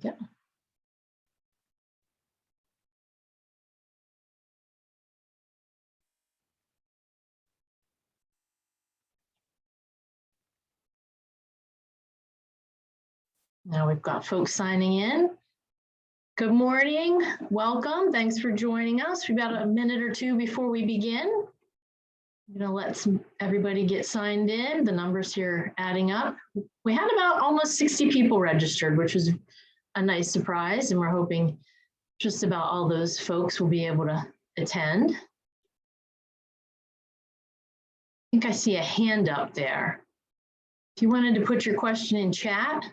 we go. Now we've got folks signing in. Good morning, welcome. Thanks for joining us. We've got a minute or two before we begin. I'm gonna let everybody get signed in. The numbers here adding up. We had about almost 60 people registered, which was a nice surprise, and we're hoping just about all those folks will be able to attend. I think I see a hand up there. If you wanted to put your question in chat,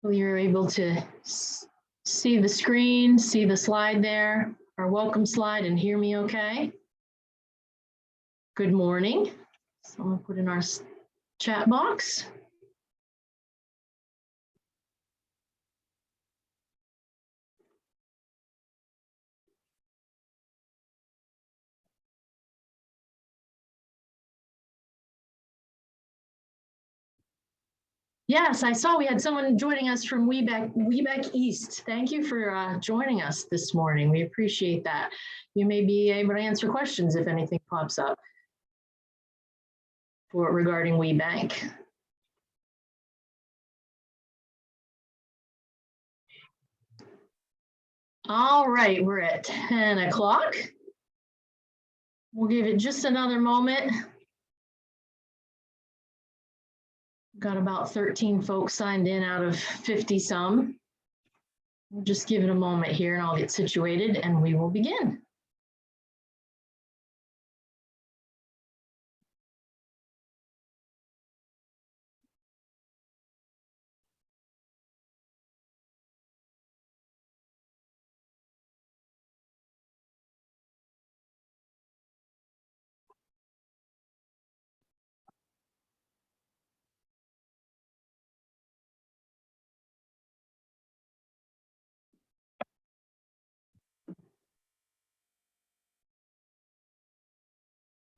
you're able to see the screen, see the slide there, our welcome slide, and hear me okay? Good morning. So I'm gonna put in our chat box. Yes, I saw we had someone joining us from WBEC East. Thank you for joining us this morning. We appreciate that. You may be able to answer questions if anything pops up regarding WBEC. All right, we're at 10 o'clock. We'll give it just another moment. Got about 13 folks signed in out of 50 some. We'll just give it a moment here and I'll get situated and we will begin.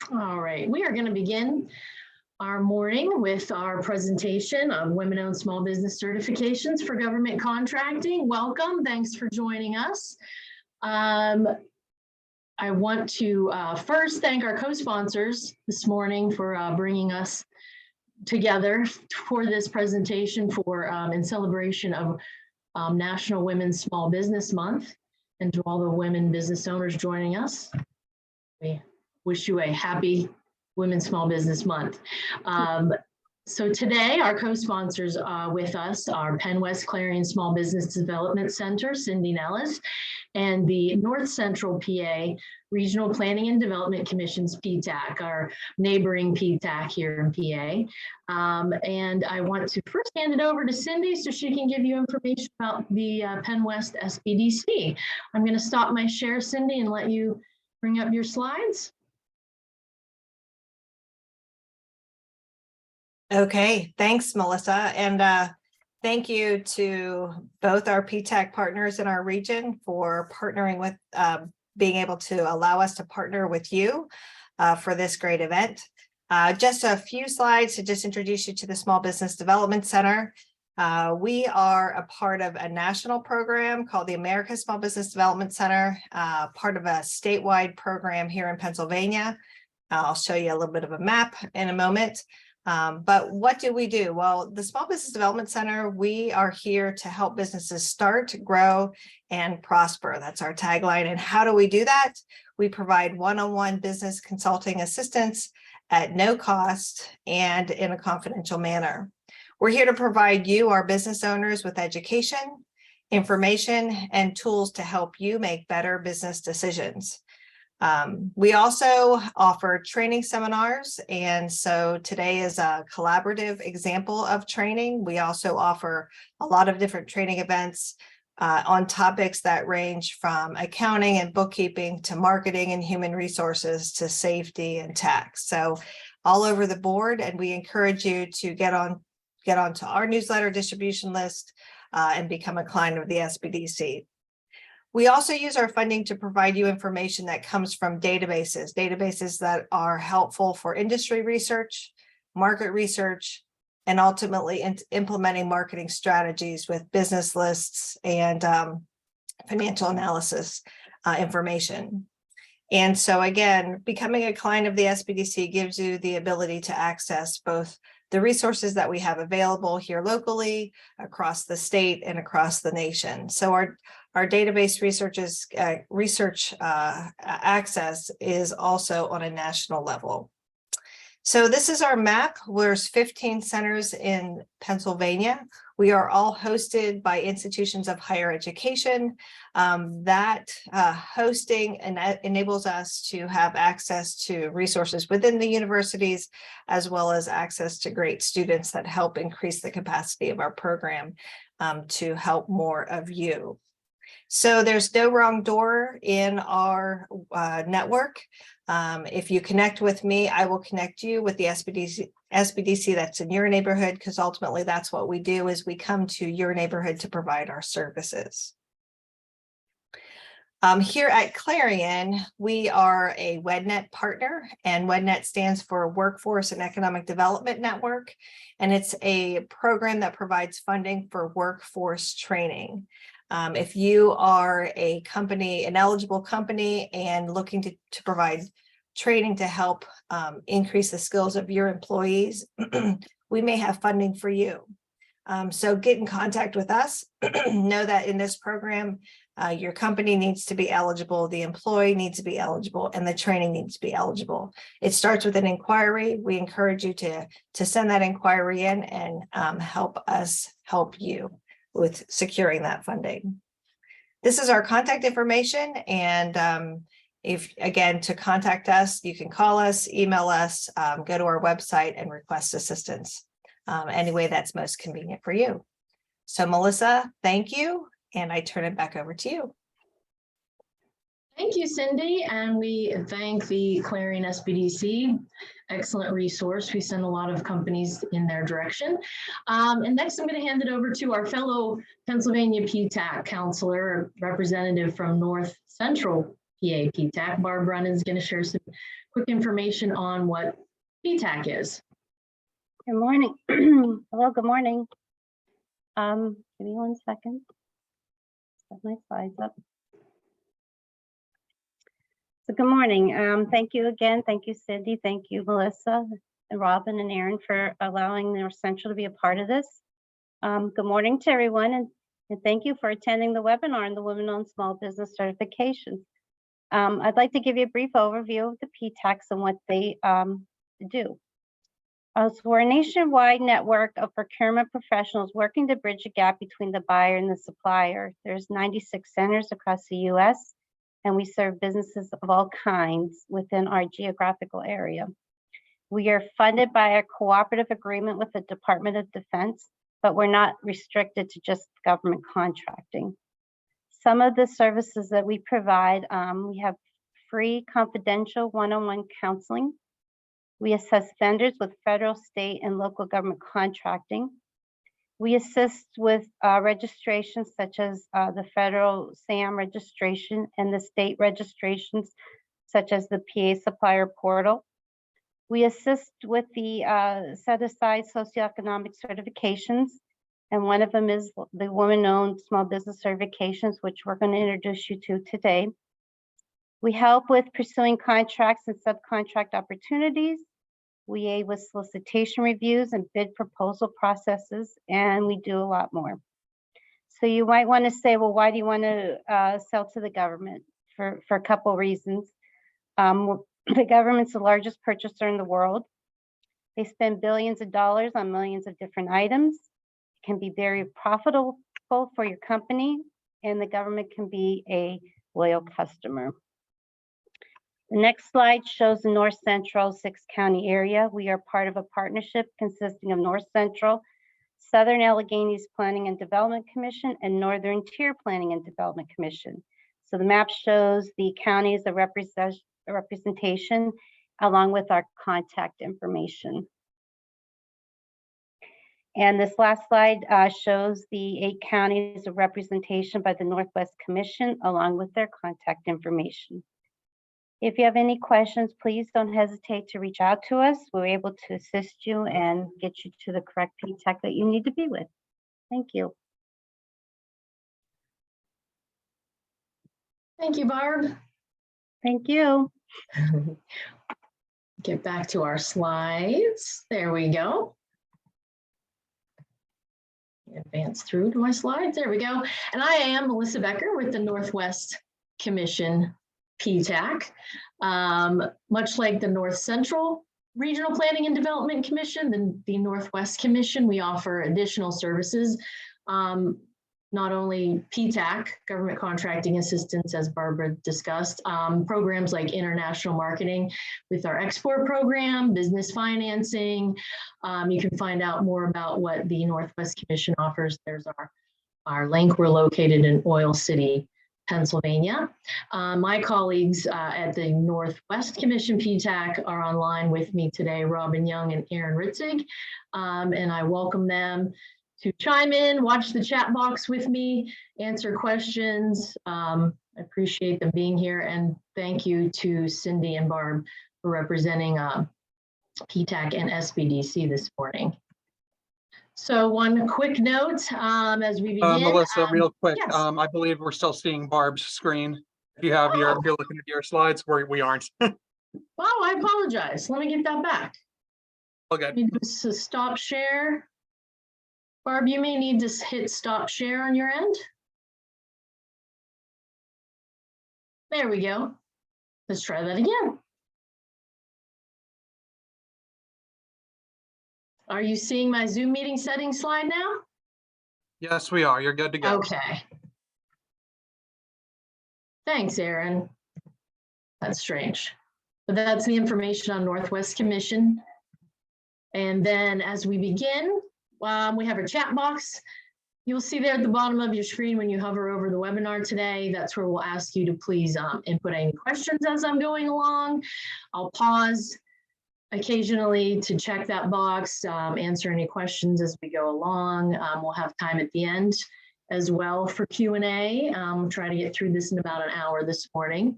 All right, we are going to begin our morning with our presentation on women-owned small business certifications for government contracting. Welcome, thanks for joining us. I want to first thank our co-sponsors this morning for bringing us together for this presentation in celebration of National Women's Small Business Month, and to all the women business owners joining us. We wish you a happy Women's Small Business Month. So today our co-sponsors with us are Pennwest Clarion Small Business Development Center, Cindy Nellis, and the North Central PA Regional Planning and Development Commission's PTAC, our neighboring PTAC here in PA. And I want to first hand it over to Cindy so she can give you information about the Pennwest SBDC. I'm going to stop my share, Cindy, and let you bring up your slides. Okay, thanks, Melissa. And thank you to both our PTAC partners in our region for partnering with, being able to allow us to partner with you for this great event. Just a few slides to just introduce you to the Small Business Development Center. We are a part of a national program called the American Small Business Development Center, part of a statewide program here in Pennsylvania. I'll show you a little bit of a map in a moment. But what do we do? Well, the Small Business Development Center, we are here to help businesses start, grow, and prosper. That's our tagline. And how do we do that? We provide one-on-one business consulting assistance at no cost and in a confidential manner. We're here to provide you, our business owners, with education, information, and tools to help you make better business decisions. We also offer training seminars, and so today is a collaborative example of training. We also offer a lot of different training events on topics that range from accounting and bookkeeping to marketing and human resources to safety and tax. So all over the board, and we encourage you to get onto our newsletter distribution list and become a client of the SBDC. We also use our funding to provide you information that comes from databases that are helpful for industry research, market research, and ultimately implementing marketing strategies with business lists and financial analysis information. And so again, becoming a client of the SBDC gives you the ability to access both the resources that we have available here locally, across the state, and across the nation. So our database research access is also on a national level. So this is our map. There's 15 centers in Pennsylvania. We are all hosted by institutions of higher education. That hosting enables us to have access to resources within the universities, as well as access to great students that help increase the capacity of our program to help more of you. So there's no wrong door in our network. If you connect with me, I will connect you with the SBDC that's in your neighborhood, because ultimately that's what we do, is we come to your neighborhood to provide our services. Here at Clarion, we are a WEDNET partner, and WEDNET stands for Workforce and Economic Development Network, and it's a program that provides funding for workforce training. If you are a company, an eligible company, and looking to provide training to help increase the skills of your employees, we may have funding for you. So get in contact with us. Know that in this program, your company needs to be eligible, the employee needs to be eligible, and the training needs to be eligible. It starts with an inquiry. We encourage you to send that inquiry in and help us help you with securing that funding. This is our contact information, and if again, to contact us, you can call us, email us, go to our website and request assistance any way that's most convenient for you. So Melissa, thank you, and I turn it back over to you. Thank you, Cindy, and we thank the Clarion SBDC. Excellent resource. We send a lot of companies in their direction. And next, I'm going to hand it over to our fellow Pennsylvania PTAC counselor, representative from North Central PA PTAC. Barb Brunnan is going to share some quick information on what PTAC is. Good morning. Hello, good morning. Give me 1 second. Set my slides up. So good morning. Thank you again. Thank you, Cindy. Thank you, Melissa, and Robin, and Aaron for allowing North Central to be a part of this. Good morning to everyone, and thank you for attending the webinar on the Women-Owned Small Business Certifications. I'd like to give you a brief overview of the PTACs and what they do. So we're a nationwide network of procurement professionals working to bridge a gap between the buyer and the supplier. There's 96 centers across the U.S., and we serve businesses of all kinds within our geographical area. We are funded by a cooperative agreement with the Department of Defense, but we're not restricted to just government contracting. Some of the services that we provide, we have free confidential one-on-one counseling. We assess vendors with federal, state, and local government contracting. We assist with registrations such as the federal SAM registration and the state registrations such as the PA Supplier Portal. We assist with the set-aside socioeconomic certifications, and one of them is the Women-Owned Small Business Certifications, which we're going to introduce you to today. We help with pursuing contracts and subcontract opportunities. We aid with solicitation reviews and bid proposal processes, and we do a lot more. So you might want to say, well, why do you want to sell to the government? For a couple of reasons. The government's the largest purchaser in the world. They spend billions of dollars on millions of different items. It can be very profitable for your company, and the government can be a loyal customer. The next slide shows the North Central 6-county area. We are part of a partnership consisting of North Central, Southern Alleghenies Planning and Development Commission, and Northern Tier Planning and Development Commission. So the map shows the counties of representation along with our contact information. And this last slide shows the 8 counties of representation by the Northwest Commission along with their contact information. If you have any questions, please don't hesitate to reach out to us. We're able to assist you and get you to the correct PTAC that you need to be with. Thank you. Thank you, Barb. Thank you. Get back to our slides. There we go. Advance through to my slides. There we go. And I am Melissa Becker with the Northwest Commission PTAC. Much like the North Central Regional Planning and Development Commission, the Northwest Commission, we offer additional services. Not only PTAC, government contracting assistance, as Barbara discussed, programs like international marketing with our export program, business financing. You can find out more about what the Northwest Commission offers. There's our link. We're located in Oil City, Pennsylvania. My colleagues at the Northwest Commission PTAC are online with me today, Robin Young and Aaron Ritzig, and I welcome them to chime in, watch the chat box with me, answer questions. I appreciate them being here, and thank you to Cindy and Barb for representing PTAC and SBDC this morning. So one quick note as we begin. Melissa, real quick, yes. I believe we're still seeing Barb's screen. If you have if you're looking at your slides, we aren't. Oh, I apologize. Let me get that back. Okay. So stop share. Barb, you may need to hit stop share on your end. There we go. Let's try that again. Are you seeing my Zoom meeting settings slide now? Yes, we are. You're good to go. Okay. Thanks, Aaron. That's strange. But that's the information on Northwest Commission. And then as we begin, we have a chat box. You'll see there at the bottom of your screen when you hover over the webinar today. That's where we'll ask you to please input any questions as I'm going along. I'll pause occasionally to check that box, answer any questions as we go along. We'll have time at the end as well for Q&A. We'll try to get through this in about an hour this morning.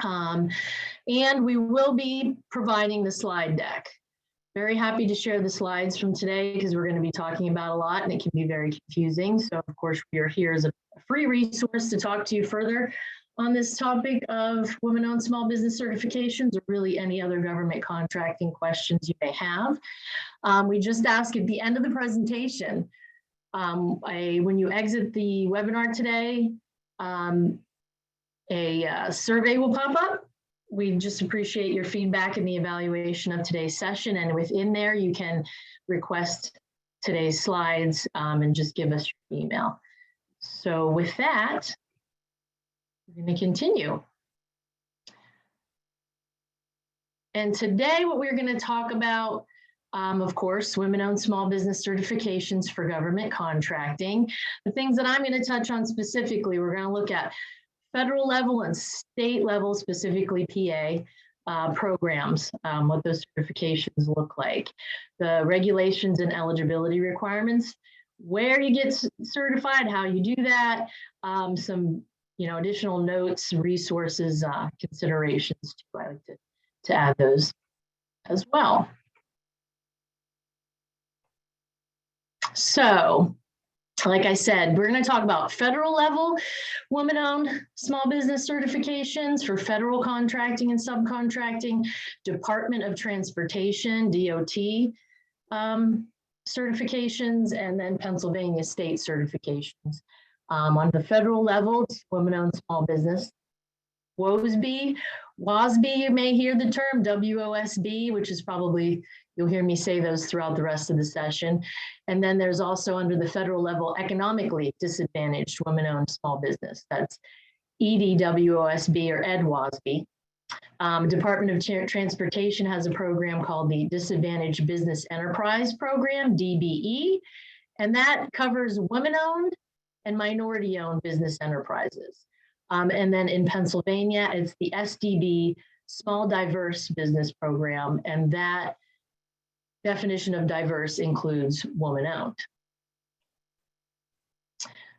And we will be providing the slide deck. Very happy to share the slides from today because we're going to be talking about a lot and it can be very confusing. So of course, we are here as a free resource to talk to you further on this topic of women-owned small business certifications or really any other government contracting questions you may have. We just ask at the end of the presentation, when you exit the webinar today, a survey will pop up. We just appreciate your feedback and the evaluation of today's session. And within there, you can request today's slides and just give us your email. So with that, we're going to continue. And today, what we're going to talk about, of course, women-owned small business certifications for government contracting. The things that I'm going to touch on specifically, we're going to look at federal level and state level, specifically PA programs, what those certifications look like, the regulations and eligibility requirements, where you get certified, how you do that, some additional notes, resources, considerations too. I like to add those as well. So, like I said, we're going to talk about federal level women-owned small business certifications for federal contracting and subcontracting, Department of Transportation, DOT certifications, and then Pennsylvania state certifications. On the federal level, it's women-owned small business. WOSB, you may hear the term, WOSB, which is probably, you'll hear me say those throughout the rest of the session. And then there's also under the federal level, economically disadvantaged women-owned small business. That's EDWOSB or EDWOSB. Department of Transportation has a program called the Disadvantaged Business Enterprise Program, DBE, and that covers women-owned and minority-owned business enterprises. And then in Pennsylvania, it's the SDB, Small Diverse Business Program, and that definition of diverse includes woman-owned.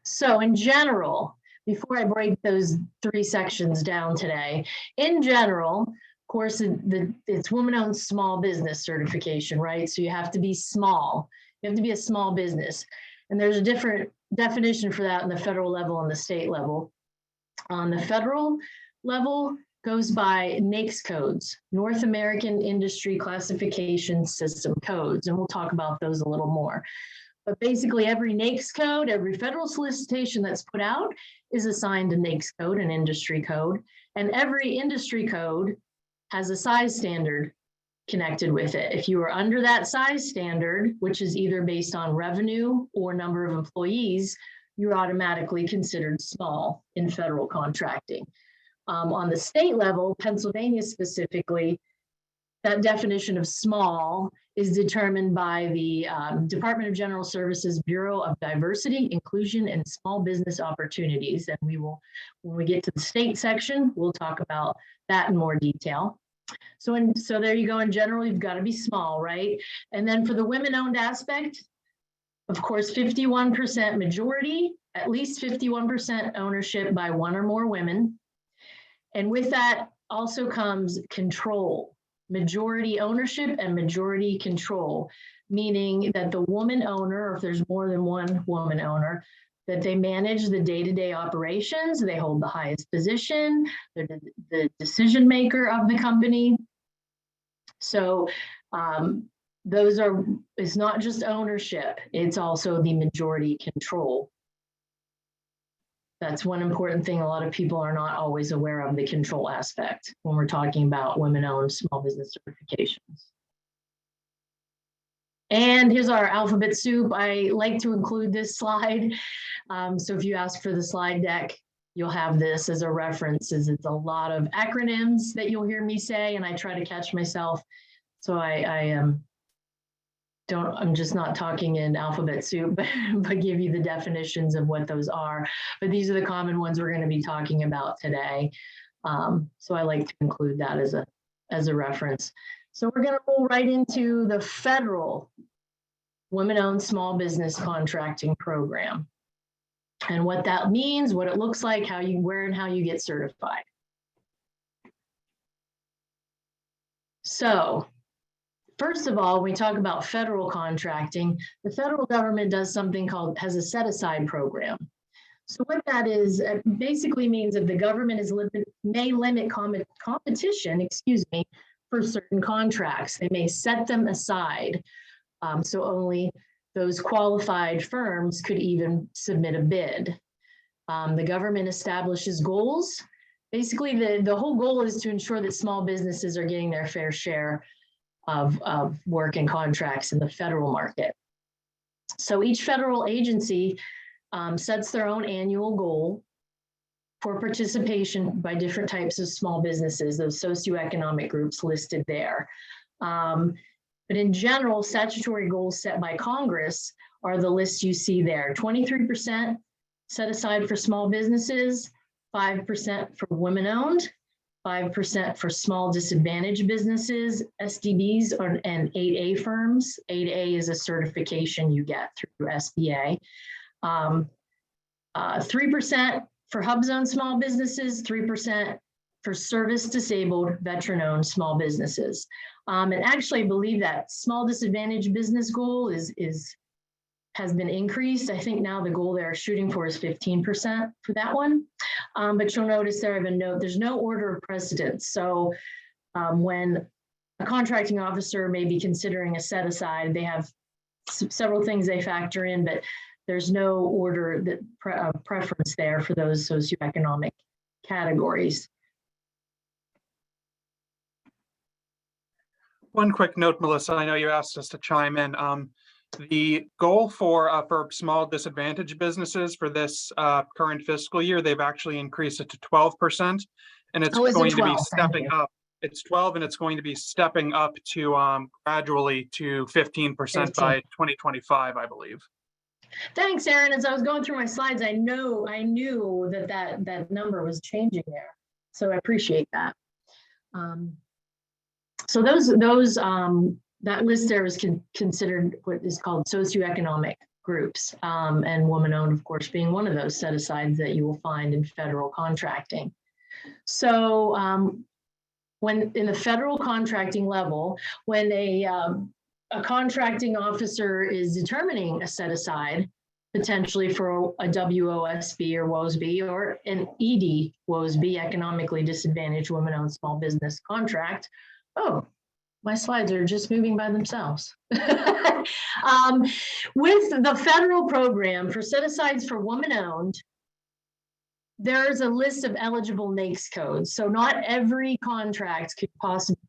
So in general, before I break those 3 sections down today, in general, of course, it's woman-owned small business certification, right? So you have to be small. You have to be a small business. And there's a different definition for that in the federal level and the state level. On the federal level, goes by NAICS codes, North American Industry Classification System codes, and we'll talk about those a little more. But basically every NAICS code, every federal solicitation that's put out is assigned a NAICS code, an industry code, and every industry code has a size standard connected with it. If you are under that size standard, which is either based on revenue or number of employees, you're automatically considered small in federal contracting. On the state level, Pennsylvania specifically, that definition of small is determined by the Department of General Services Bureau of Diversity, Inclusion, and Small Business Opportunities. And we will, when we get to the state section, we'll talk about that in more detail. So there you go. In general, you've got to be small, right? And then for the women-owned aspect, of course, 51% majority, at least 51% ownership by 1 or more women. And with that also comes control, majority ownership and majority control, meaning that the woman owner, or if there's more than one woman owner, that they manage the day-to-day operations, they hold the highest position, they're the decision maker of the company. So it's not just ownership, it's also the majority control. That's one important thing a lot of people are not always aware of, the control aspect, when we're talking about women-owned small business certifications. And here's our alphabet soup. I like to include this slide. So if you ask for the slide deck, you'll have this as a reference. It's a lot of acronyms that you'll hear me say, and I try to catch myself. So I'm just not talking in alphabet soup, but give you the definitions of what those are. But these are the common ones we're going to be talking about today. So I like to include that as a reference. So we're going to roll right into the federal women-owned small business contracting program and what that means, what it looks like, where and how you get certified. So first of all, when we talk about federal contracting, the federal government does something has a set-aside program. So what that is, it basically means that the government may limit competition, for certain contracts. They may set them aside. So only those qualified firms could even submit a bid. The government establishes goals. Basically, the whole goal is to ensure that small businesses are getting their fair share of work and contracts in the federal market. So each federal agency sets their own annual goal for participation by different types of small businesses, those socioeconomic groups listed there. But in general, statutory goals set by Congress are the lists you see there. 23% set aside for small businesses, 5% for women-owned, 5% for small disadvantaged businesses, SDBs, and 8A firms. 8A is a certification you get through SBA. 3% for hub zone small businesses, 3% for service disabled veteran-owned small businesses. And actually, I believe that small disadvantaged business goal has been increased. I think now the goal they're shooting for is 15% for that one. But you'll notice there I have a note, there's no order of precedence. So when a contracting officer may be considering a set aside, they have several things they factor in, but there's no order that preference there for those socioeconomic categories. One quick note, Melissa, I know you asked us to chime in. The goal for small disadvantaged businesses for this current fiscal year, they've actually increased it to 12%, and it's going to be stepping up. It's 12, and it's going to be stepping up to gradually to 15% by 2025, I believe. Thanks, Aaron. As I was going through my slides, I knew that number was changing there, so I appreciate that. So that list there is considered what is called socioeconomic groups, and woman-owned, of course, being one of those set-asides that you will find in federal contracting. So when in the federal contracting level, when a contracting officer is determining a set-aside, potentially for a WOSB or WOSB or an ED WOSB, economically disadvantaged women-owned small business contract. Oh, my slides are just moving by themselves. With the federal program for set-asides for women-owned, there's a list of eligible NAICS codes. So not every contract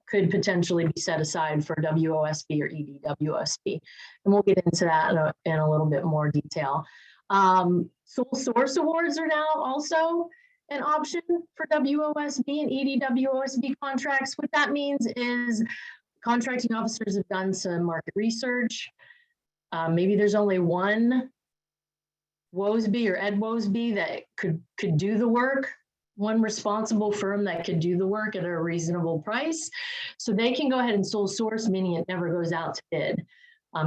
could potentially be set aside for WOSB or ED-WOSB. And we'll get into that in a little bit more detail. Sole source awards are now also an option for WOSB and ED-WOSB contracts. What that means is contracting officers have done some market research. Maybe there's only one WOSB or Ed WOSB that could do the work, one responsible firm that could do the work at a reasonable price. So they can go ahead and sole source, meaning it never goes out to bid.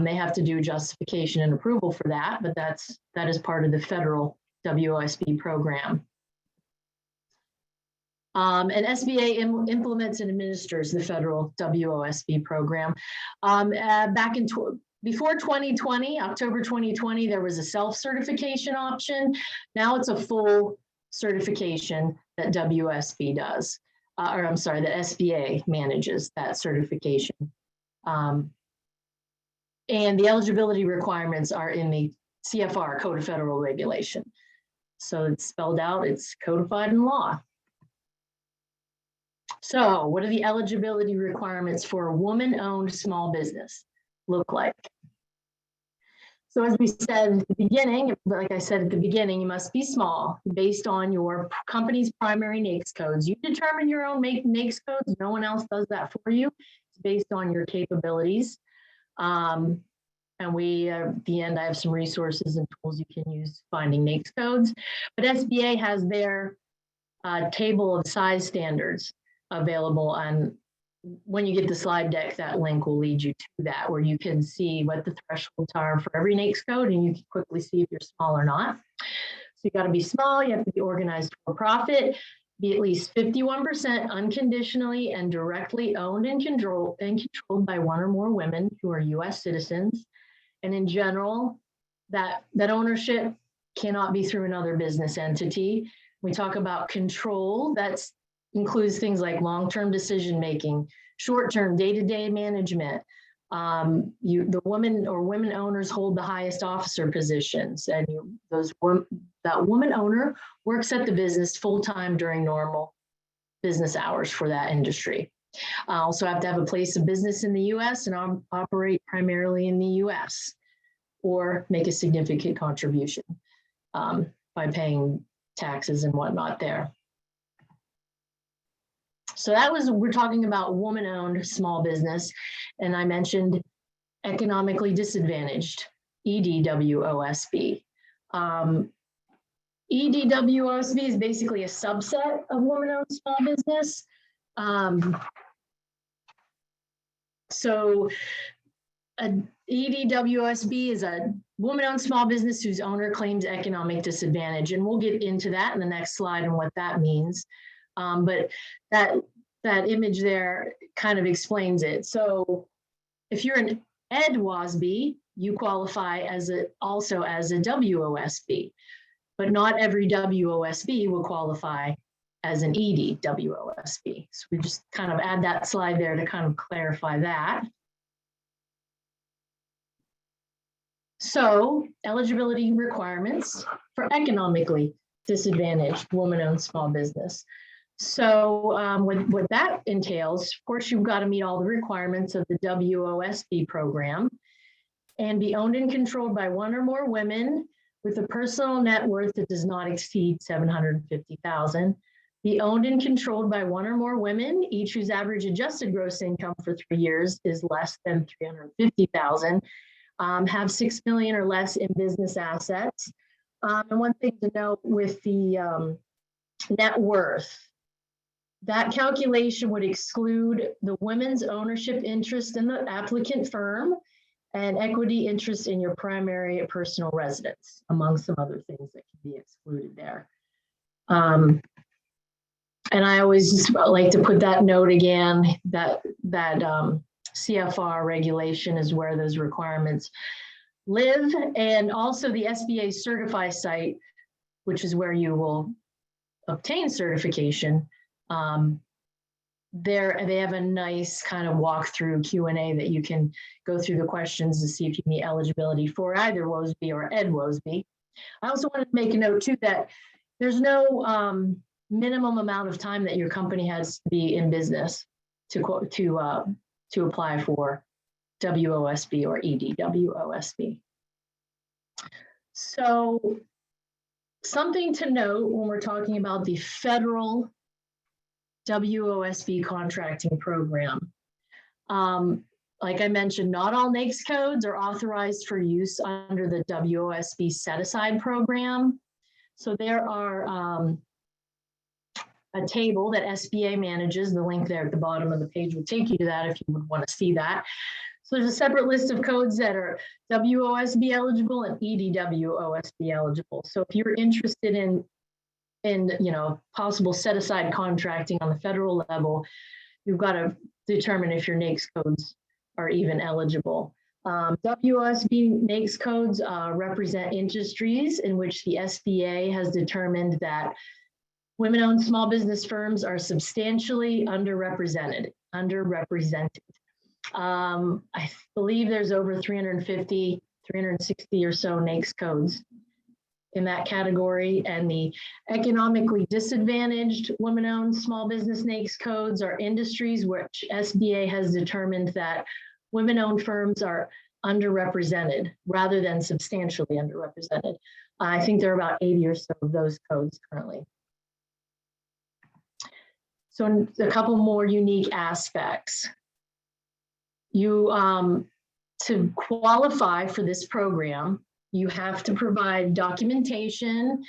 They have to do justification and approval for that, but that is part of the federal WOSB program. And SBA implements and administers the federal WOSB program. Back in before 2020, October 2020, there was a self-certification option. Now it's a full certification that WOSB does, or I'm sorry, the SBA manages that certification. And the eligibility requirements are in the CFR, Code of Federal Regulation. So it's spelled out, it's codified in law. So what are the eligibility requirements for a woman-owned small business look like? So as we said at the beginning, like I said at the beginning, you must be small based on your company's primary NAICS codes. You determine your own NAICS codes. No one else does that for you. It's based on your capabilities. And we, at the end, I have some resources and tools you can use finding NAICS codes. But SBA has their table of size standards available, and when you get the slide deck, that link will lead you to that, where you can see what the thresholds are for every NAICS code, and you can quickly see if you're small or not. So you got to be small, you have to be organized for profit, be at least 51% unconditionally and directly owned and controlled by one or more women who are U.S. citizens. And in general, that ownership cannot be through another business entity. We talk about control, that's includes things like long-term decision-making, short-term day-to-day management. The woman or women owners hold the highest officer positions, and that woman owner works at the business full-time during normal business hours for that industry. Also have to have a place of business in the U.S. and operate primarily in the U.S. or make a significant contribution by paying taxes and whatnot there. So we're talking about woman-owned small business, and I mentioned economically disadvantaged, ED-WOSB. ED-WOSB is basically a subset of woman-owned small business. So an ED-WOSB is a woman-owned small business whose owner claims economic disadvantage, and we'll get into that in the next slide and what that means. But that image there kind of explains it. So if you're an Ed WOSB, you qualify also as a WOSB, but not every WOSB will qualify as an ED WOSB. So we just kind of add that slide there to kind of clarify that. So eligibility requirements for economically disadvantaged woman-owned small business. So what that entails, of course, you've got to meet all the requirements of the WOSB program and be owned and controlled by one or more women with a personal net worth that does not exceed $750,000. Be owned and controlled by one or more women, each whose average adjusted gross income for 3 years is less than $350,000. Have 6 million or less in business assets. And one thing to note with the net worth, that calculation would exclude the women's ownership interest in the applicant firm, and equity interest in your primary personal residence, among some other things that can be excluded there. And I always just like to put that note again, that CFR regulation is where those requirements live. And also the SBA certify site, which is where you will obtain certification. They have a nice kind of walkthrough Q&A that you can go through the questions to see if you meet eligibility for either WOSB or Ed WOSB. I also wanted to make a note too that there's no minimum amount of time that your company has to be in business to apply for WOSB or EDWOSB. So something to note when we're talking about the federal WOSB contracting program. Like I mentioned, not all NAICS codes are authorized for use under the WOSB set-aside program. So there are a table that SBA manages. The link there at the bottom of the page will take you to that if you would want to see that. So there's a separate list of codes that are WOSB eligible and EDWOSB eligible. So if you're interested in possible set-aside contracting on the federal level, you've got to determine if your NAICS codes are even eligible. WOSB NAICS codes represent industries in which the SBA has determined that women-owned small business firms are substantially underrepresented. I believe there's over 350, 360 or so NAICS codes in that category, and the economically disadvantaged women-owned small business NAICS codes are industries which SBA has determined that women-owned firms are underrepresented rather than substantially underrepresented. I think there are about 80 or so of those codes currently. So a couple more unique aspects. To qualify for this program, you have to provide documentation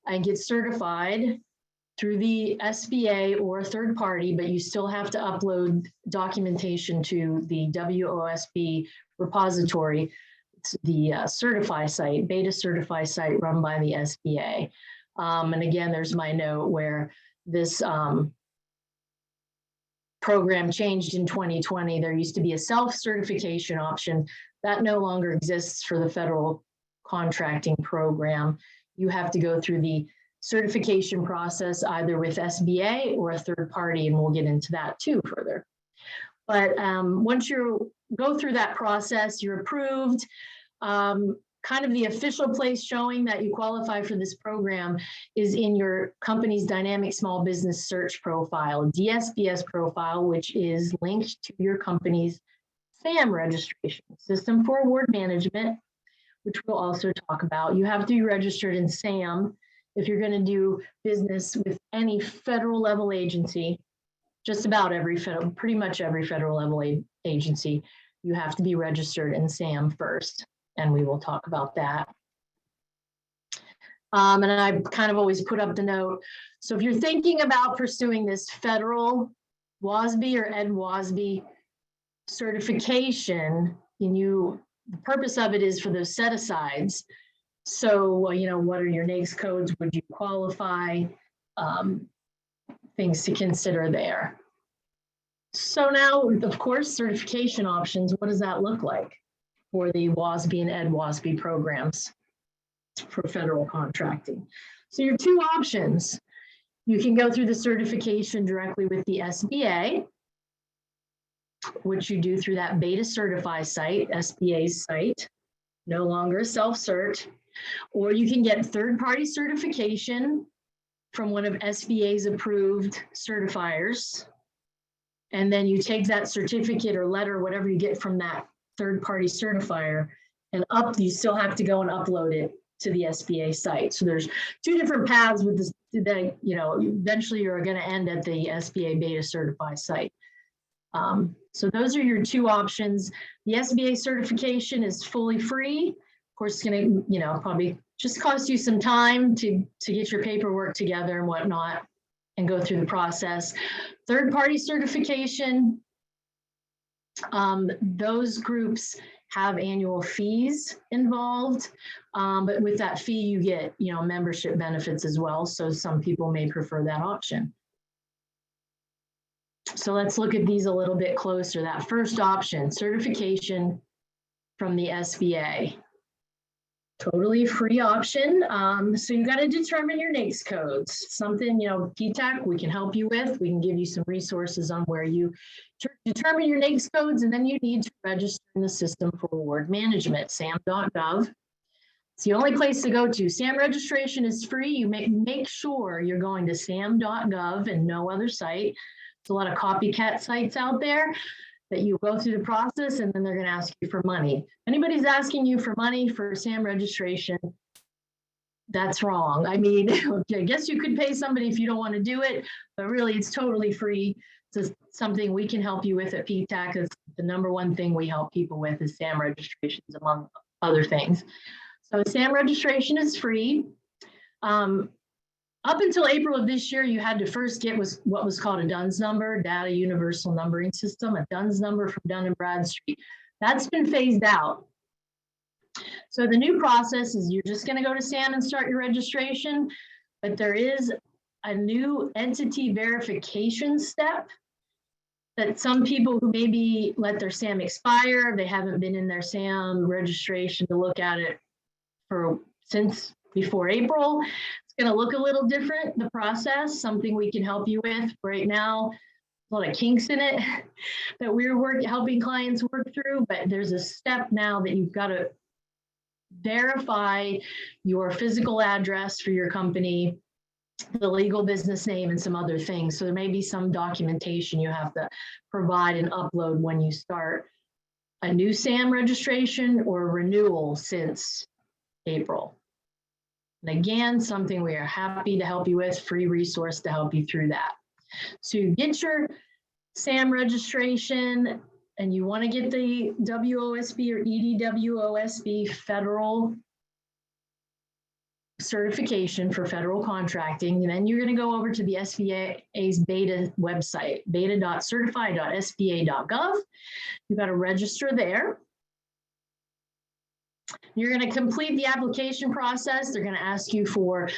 and get certified through the SBA or a third party, but you still have to upload documentation to the WOSB repository, the certify site, beta certify site run by the SBA. And again, there's my note where this program changed in 2020. There used to be a self-certification option that no longer exists for the federal contracting program. You have to go through the certification process either with SBA or a third party, and we'll get into that too further. But once you go through that process, you're approved. Kind of the official place showing that you qualify for this program is in your company's dynamic small business search profile, DSBS profile, which is linked to your company's SAM registration, System for Award Management, which we'll also talk about. You have to be registered in SAM if you're going to do business with any federal level agency. Just about every federal, pretty much every federal level agency, you have to be registered in SAM first, and we will talk about that. And I kind of always put up the note. So if you're thinking about pursuing this federal WOSB or Ed WOSB certification, the purpose of it is for those set-asides. So, what are your NAICS codes? Would you qualify? Things to consider there. So now, of course, certification options, what does that look like for the WOSB and Ed WOSB programs for federal contracting? So your two options, you can go through the certification directly with the SBA, which you do through that beta certify site, SBA's site, no longer self-cert, or you can get third-party certification from one of SBA's approved certifiers. And then you take that certificate or letter, whatever you get from that third-party certifier, and you still have to go and upload it to the SBA site. So there's two different paths with this, eventually you're going to end at the SBA beta certify site. So those are your two options. The SBA certification is fully free. Of course, it's going to, probably just cost you some time to get your paperwork together and whatnot and go through the process. Third-party certification, those groups have annual fees involved. But with that fee, you get, membership benefits as well. So some people may prefer that option. So let's look at these a little bit closer. That first option, certification from the SBA. Totally free option. So you got to determine your NAICS codes. Something, PTAC, we can help you with. We can give you some resources on where you determine your NAICS codes, and then you need to register in the system for award management, sam.gov. It's the only place to go to. SAM registration is free. You make sure you're going to sam.gov and no other site. There's a lot of copycat sites out there that you go through the process and then they're going to ask you for money. If anybody's asking you for money for SAM registration, that's wrong. I mean, I guess you could pay somebody if you don't want to do it, but really it's totally free. It's something we can help you with at PTAC. It's the #1 thing we help people with is SAM registrations, among other things. So SAM registration is free. Up until April of this year, you had to first get what was called a DUNS number, Data Universal Numbering System, a DUNS number from Dun & Bradstreet. That's been phased out. So the new process is you're just going to go to SAM and start your registration, but there is a new entity verification step that some people who maybe let their SAM expire, they haven't been in their SAM registration to look at it since before April. Going to look a little different, the process, something we can help you with right now. A lot of kinks in it that we're helping clients work through, but there's a step now that you've got to verify your physical address for your company, the legal business name, and some other things. So there may be some documentation you have to provide and upload when you start a new SAM registration or renewal since April. And again, something we are happy to help you with, free resource to help you through that. So you get your SAM registration and you want to get the WOSB or EDWOSB federal certification for federal contracting. And then you're going to go over to the SBA's beta website, beta.certify.sba.gov. You've got to register there. You're going to complete the application process. They're going to ask you for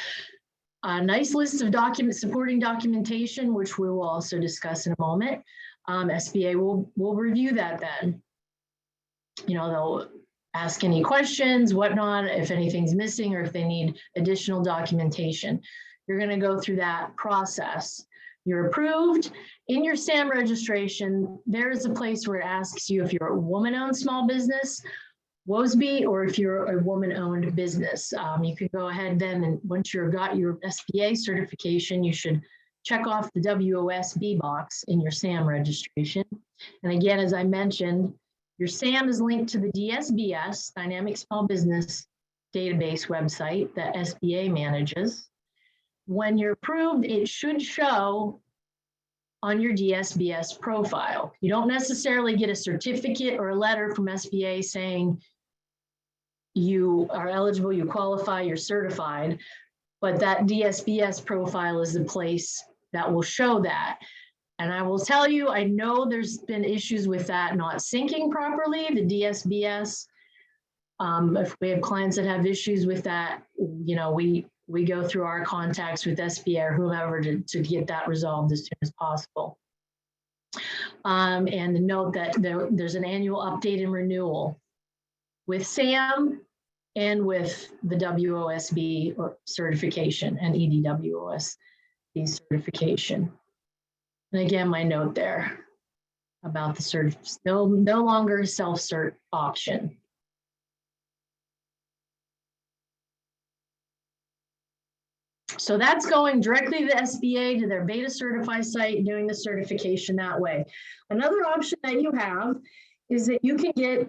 a nice list of supporting documentation, which we will also discuss in a moment. SBA will review that then. They'll ask any questions, whatnot, if anything's missing or if they need additional documentation. You're going to go through that process. You're approved. In your SAM registration, there is a place where it asks you if you're a woman-owned small business, WOSB, or if you're a woman-owned business. You can go ahead then, and once you've got your SBA certification, you should check off the WOSB box in your SAM registration. And again, as I mentioned, your SAM is linked to the DSBS, Dynamic Small Business Database website that SBA manages. When you're approved, it should show on your DSBS profile. You don't necessarily get a certificate or a letter from SBA saying you are eligible, you qualify, you're certified, but that DSBS profile is the place that will show that. And I will tell you, I know there's been issues with that not syncing properly, the DSBS. If we have clients that have issues with that, we go through our contacts with SBA or whomever to get that resolved as soon as possible. And note that there's an annual update and renewal with SAM and with the WOSB or certification and EDWOSB certification. And again, my note there about the cert, no longer self-cert option. So that's going directly to the SBA, to their beta certify site, doing the certification that way. Another option that you have is that you can get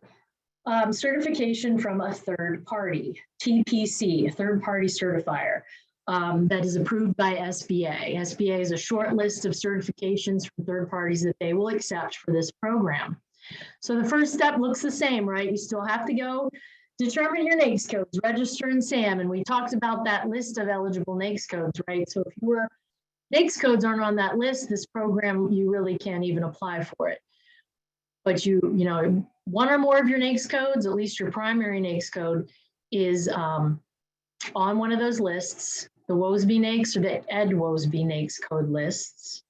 certification from a third party, TPC, a third party certifier that is approved by SBA. SBA is a short list of certifications from third parties that they will accept for this program. So the first step looks the same, right? You still have to go determine your NAICS codes, register in SAM, and we talked about that list of eligible NAICS codes, right? So if your NAICS codes aren't on that list, this program, you really can't even apply for it. but you know, one or more of your NAICS codes, at least your primary NAICS code, is on one of those lists, the WOSB NAICS or the Ed WOSB NAICS code lists.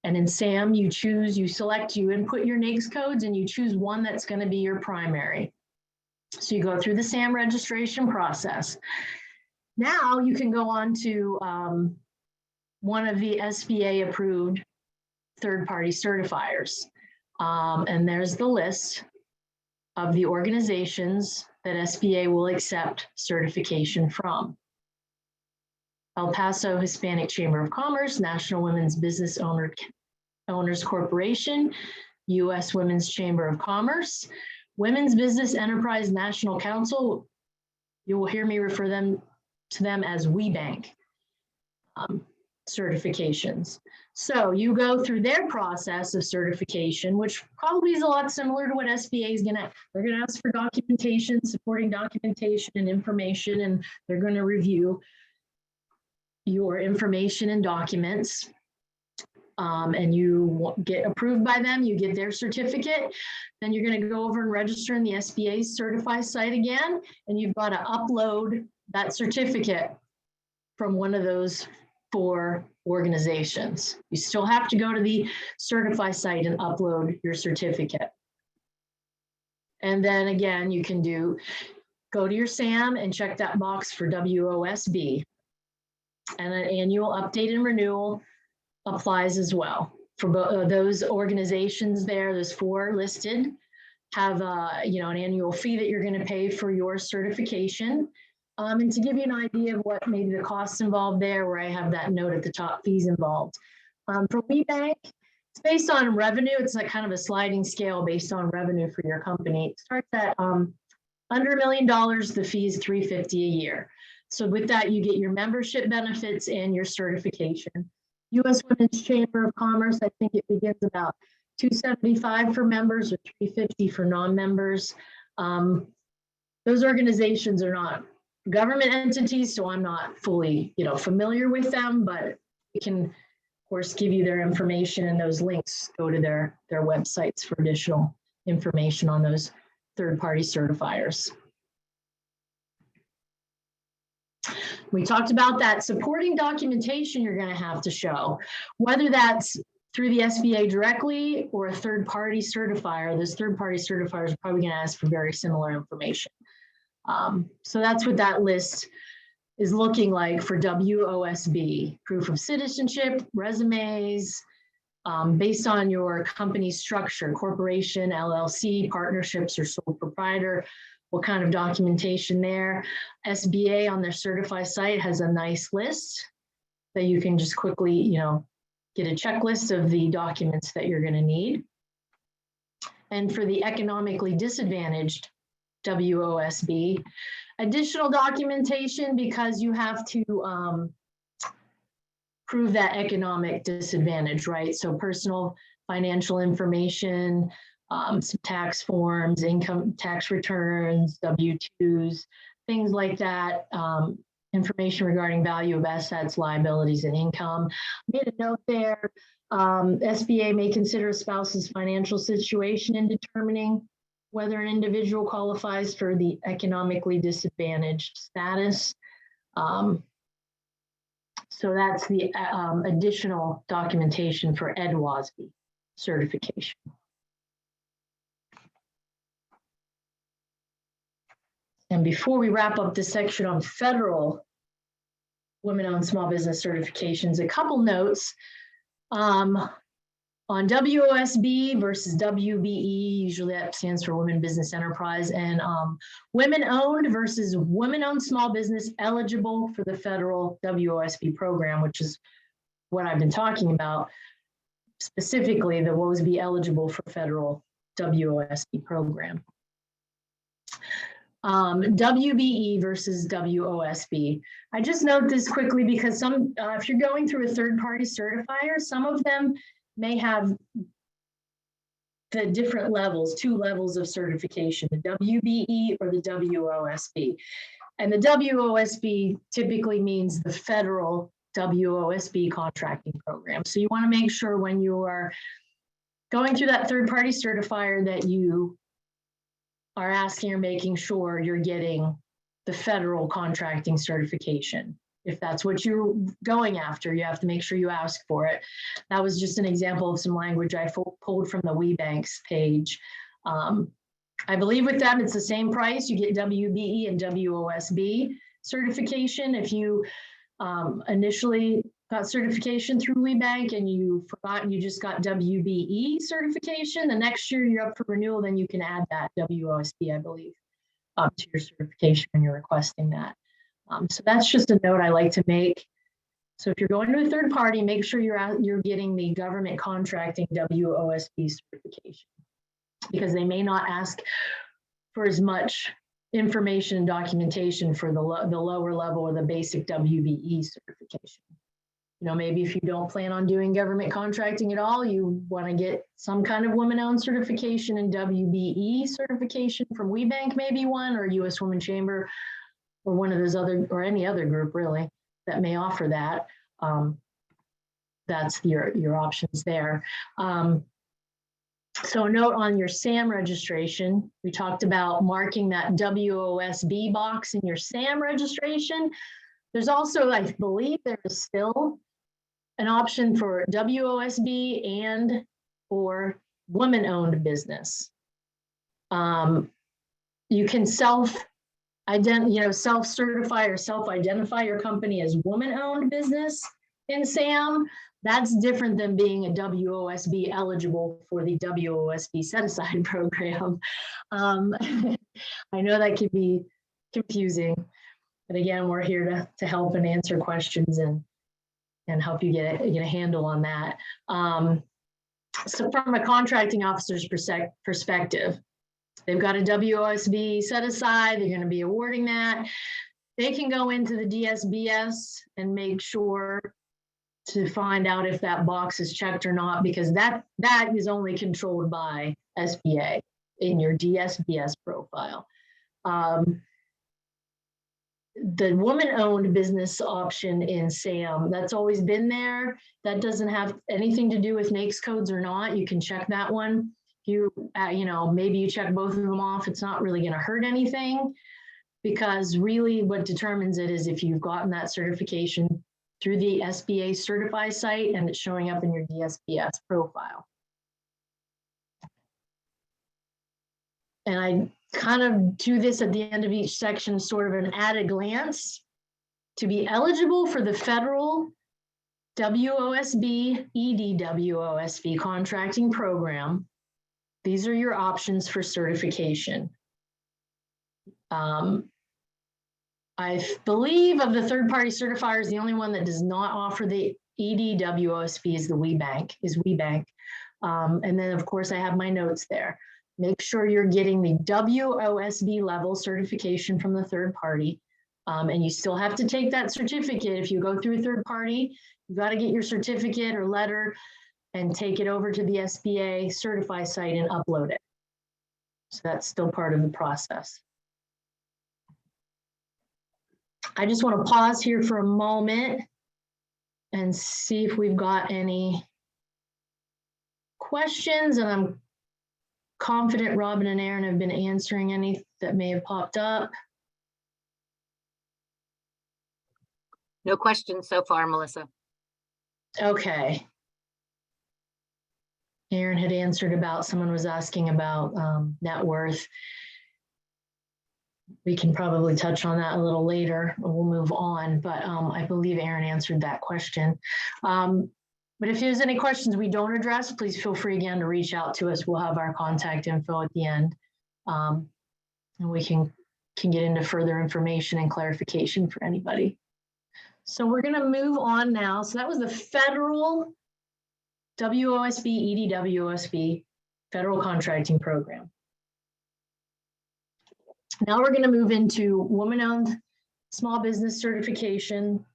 And in SAM, you input your NAICS codes and you choose one that's going to be your primary. So you go through the SAM registration process. Now you can go on to one of the SBA approved third-party certifiers. And there's the list of the organizations that SBA will accept certification from. El Paso Hispanic Chamber of Commerce, National Women's Business Owners Corporation, U.S. Women's Chamber of Commerce, Women's Business Enterprise National Council. You will hear me refer to them as WBENC certifications. So you go through their process of certification, which probably is a lot similar to what SBA is they're gonna ask for documentation, supporting documentation and information, and they're gonna review your information and documents. And you get approved by them, you get their certificate, then you're gonna go over and register in the SBA's Certify site again, and you've got to upload that certificate from one of those 4 organizations. You still have to go to the Certify site and upload your certificate. And then again, you can go to your SAM and check that box for WOSB. And an annual update and renewal applies as well. For those organizations there, there's 4 listed, have an annual fee that you're going to pay for your certification. And to give you an idea of what maybe the costs involved there, where I have that note at the top, fees involved. For WBENC, it's based on revenue. It's like kind of a sliding scale based on revenue for your company. It starts at under $1 million, the fee is $350 a year. So with that, you get your membership benefits and your certification. U.S. Women's Chamber of Commerce, I think it begins about $275 for members or $350 for non-members. Those organizations are not government entities, so I'm not fully, familiar with them, but we can, of course, give you their information, and those links go to their websites for additional information on those third-party certifiers. We talked about that supporting documentation you're going to have to show, whether that's through the SBA directly or a third-party certifier. Those third-party certifiers are probably going to ask for very similar information. So that's what that list is looking like for WOSB: proof of citizenship, resumes, based on your company's structure, corporation, LLC, partnerships, or sole proprietor, what kind of documentation there. SBA on their Certify site has a nice list that you can just quickly, get a checklist of the documents that you're going to need. And for the economically disadvantaged WOSB, additional documentation, because you have to prove that economic disadvantage, right? So personal financial information, some tax forms, income tax returns, W-2s, things like that, information regarding value of assets, liabilities, and income. I made a note there. SBA may consider a spouse's financial situation in determining whether an individual qualifies for the economically disadvantaged status. So that's the additional documentation for Ed WOSB certification. And before we wrap up this section on federal women-owned small business certifications, a couple notes. On WOSB versus WBE, usually that stands for Women Business Enterprise, and women-owned versus women-owned small business eligible for the federal WOSB program, which is what I've been talking about, specifically the WOSB eligible for federal WOSB program. WBE versus WOSB. I just note this quickly because if you're going through a third-party certifier, some of them may have the different levels, 2 levels of certification, the WBE or the WOSB. And the WOSB typically means the federal WOSB contracting program. So you want to make sure when you are going through that third-party certifier that you are asking or making sure you're getting the federal contracting certification. If that's what you're going after, you have to make sure you ask for it. That was just an example of some language I pulled from the WBE's page. I believe with them, it's the same price. You get WBE and WOSB certification. If you initially got certification through WBE and you forgot and you just got WBE certification, the next year you're up for renewal, then you can add that WOSB, I believe, to your certification when you're requesting that. So that's just a note I like to make. So if you're going to a third party, make sure you're getting the government contracting WOSB certification, because they may not ask for as much information and documentation for the lower level or the basic WBE certification. You know, maybe if you don't plan on doing government contracting at all, you want to get some kind of women-owned certification and WBE certification from WBE, maybe one, or U.S. Women Chamber, or one of those other, or any other group really that may offer that. That's your options there. So a note on your SAM registration, we talked about marking that WOSB box in your SAM registration. There's also, I believe there is still an option for WOSB and or woman-owned business. You can self-certify or self-identify your company as woman-owned business in SAM. That's different than being a WOSB eligible for the WOSB set-aside program. I know that can be confusing, but again, we're here to help and answer questions and help you get a handle on that. So from a contracting officer's perspective, they've got a WOSB set aside, they're going to be awarding that. They can go into the DSBS and make sure to find out if that box is checked or not, because that is only controlled by SBA in your DSBS profile. The woman-owned business option in SAM, that's always been there. That doesn't have anything to do with NAICS codes or not. You can check that one. You know, maybe you check both of them off. It's not really going to hurt anything, because really what determines it is if you've gotten that certification through the SBA certify site and it's showing up in your DSBS profile. And I kind of do this at the end of each section, sort of an at a glance. To be eligible for the federal WOSB, EDWOSB contracting program, these are your options for certification. I believe of the third-party certifiers, the only one that does not offer the EDWOSB is the WBE. And then, of course, I have my notes there. Make sure you're getting the WOSB level certification from the third party. And you still have to take that certificate. If you go through a third party, you got to get your certificate or letter and take it over to the SBA certify site and upload it. So that's still part of the process. I just want to pause here for a moment and see if we've got any questions, and I'm confident Robin and Aaron have been answering any that may have popped up. No questions so far, Melissa. Okay. Aaron had answered about, someone was asking about net worth. We can probably touch on that a little later. We'll move on, but I believe Aaron answered that question. But if there's any questions we don't address, please feel free again to reach out to us. We'll have our contact info at the end. And we can get into further information and clarification for anybody. So we're gonna move on now. So that was the federal WOSB, EDWOSB federal contracting program. Now we're gonna move into woman-owned small business certification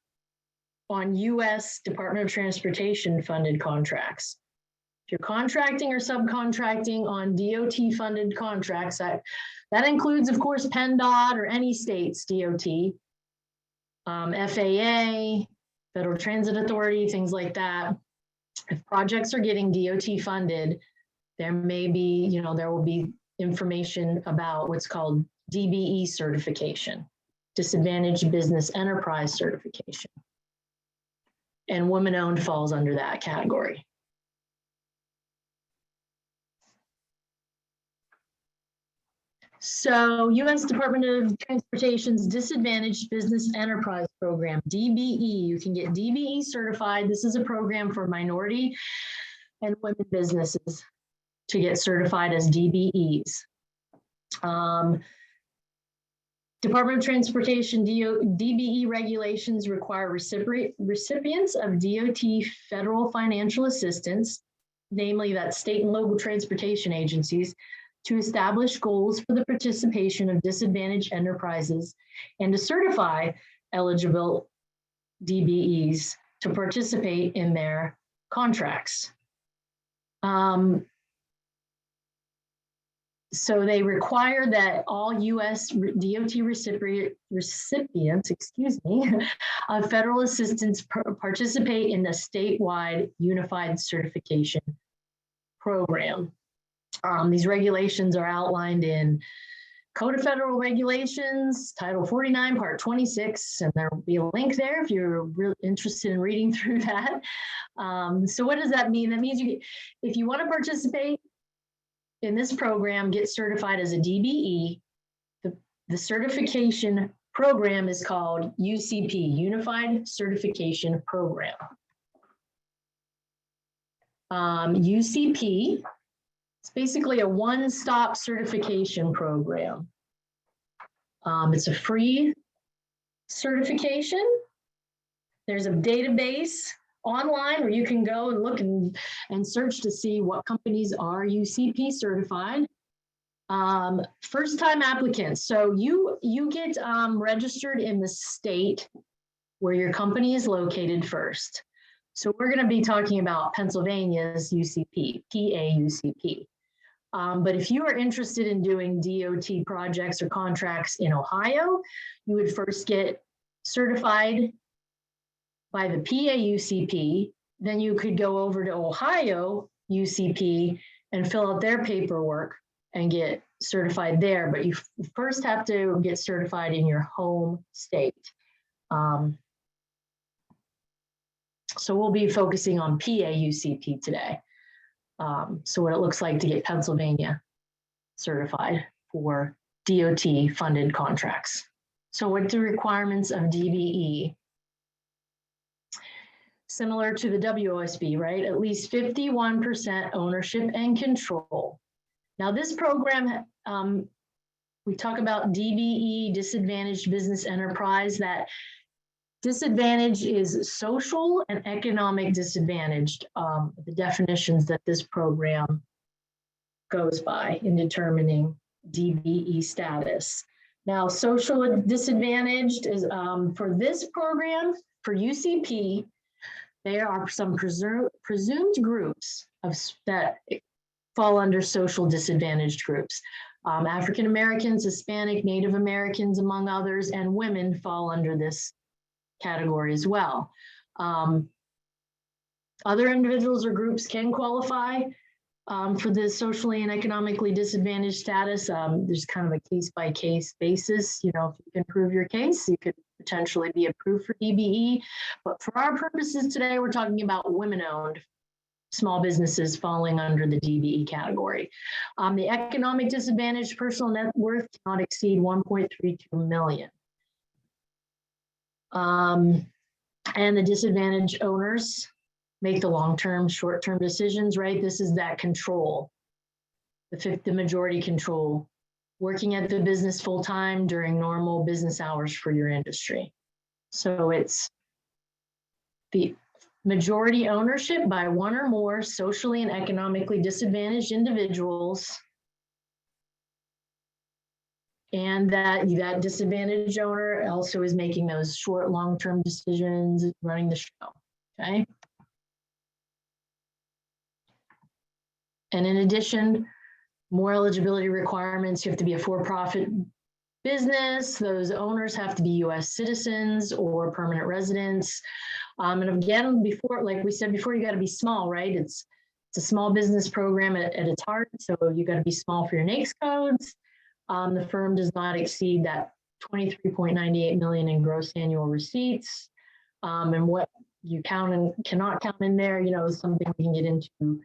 on U.S. Department of Transportation funded contracts. If you're contracting or subcontracting on DOT funded contracts, that includes, of course, PennDOT or any state's DOT, FAA, Federal Transit Authority, things like that. If projects are getting DOT funded, there may be, there will be information about what's called DBE certification, Disadvantaged Business Enterprise certification. And women-owned falls under that category. So U.S. Department of Transportation's Disadvantaged Business Enterprise Program, DBE, you can get DBE certified. This is a program for minority and women businesses to get certified as DBEs. Department of Transportation DBE regulations require recipients of DOT federal financial assistance, namely that state and local transportation agencies, to establish goals for the participation of disadvantaged enterprises and to certify eligible DBEs to participate in their contracts. So they require that all U.S. DOT recipients, of federal assistance participate in the statewide unified certification program. These regulations are outlined in Code of Federal Regulations, Title 49, Part 26, and there will be a link there if you're really interested in reading through that. So what does that mean? That means if you want to participate in this program, get certified as a DBE, the certification program is called UCP, Unified Certification Program. UCP, it's basically a one-stop certification program. It's a free certification. There's a database online where you can go and look and search to see what companies are UCP certified. First-time applicants. So you get registered in the state where your company is located first. So we're going to be talking about Pennsylvania's UCP, PAUCP. But if you are interested in doing DOT projects or contracts in Ohio, you would first get certified by the PAUCP. Then you could go over to Ohio UCP and fill out their paperwork and get certified there. But you first have to get certified in your home state. So we'll be focusing on PAUCP today. So what it looks like to get Pennsylvania certified for DOT funded contracts. So what are the requirements of DBE? Similar to the WOSB, right? At least 51% ownership and control. Now this program, we talk about DBE, disadvantaged business enterprise. That disadvantage is social and economic disadvantaged, the definitions that this program goes by in determining DBE status. Now, social disadvantaged is for this program, for UCP, there are some presumed groups that fall under social disadvantaged groups. African Americans, Hispanic, Native Americans, among others, and women fall under this category as well. Other individuals or groups can qualify for the socially and economically disadvantaged status. There's kind of a case-by-case basis. You know, if you can prove your case, you could potentially be approved for DBE. But for our purposes today, we're talking about women-owned small businesses falling under the DBE category. The economic disadvantaged personal net worth cannot exceed 1.32 million. And the disadvantaged owners make the long-term, short-term decisions, right? This is that control, the majority control, working at the business full-time during normal business hours for your industry. So it's the majority ownership by one or more socially and economically disadvantaged individuals, and that disadvantaged owner also is making those short, long-term decisions, running the show, okay? And in addition, more eligibility requirements. You have to be a for-profit business. Those owners have to be U.S. citizens or permanent residents. And again, before, like we said before, you got to be small, right? It's It's a small business program at its heart, so you got to be small for your NAICS codes. The firm does not exceed that 23.98 million in gross annual receipts. And what you count and cannot count in there, is something we can get into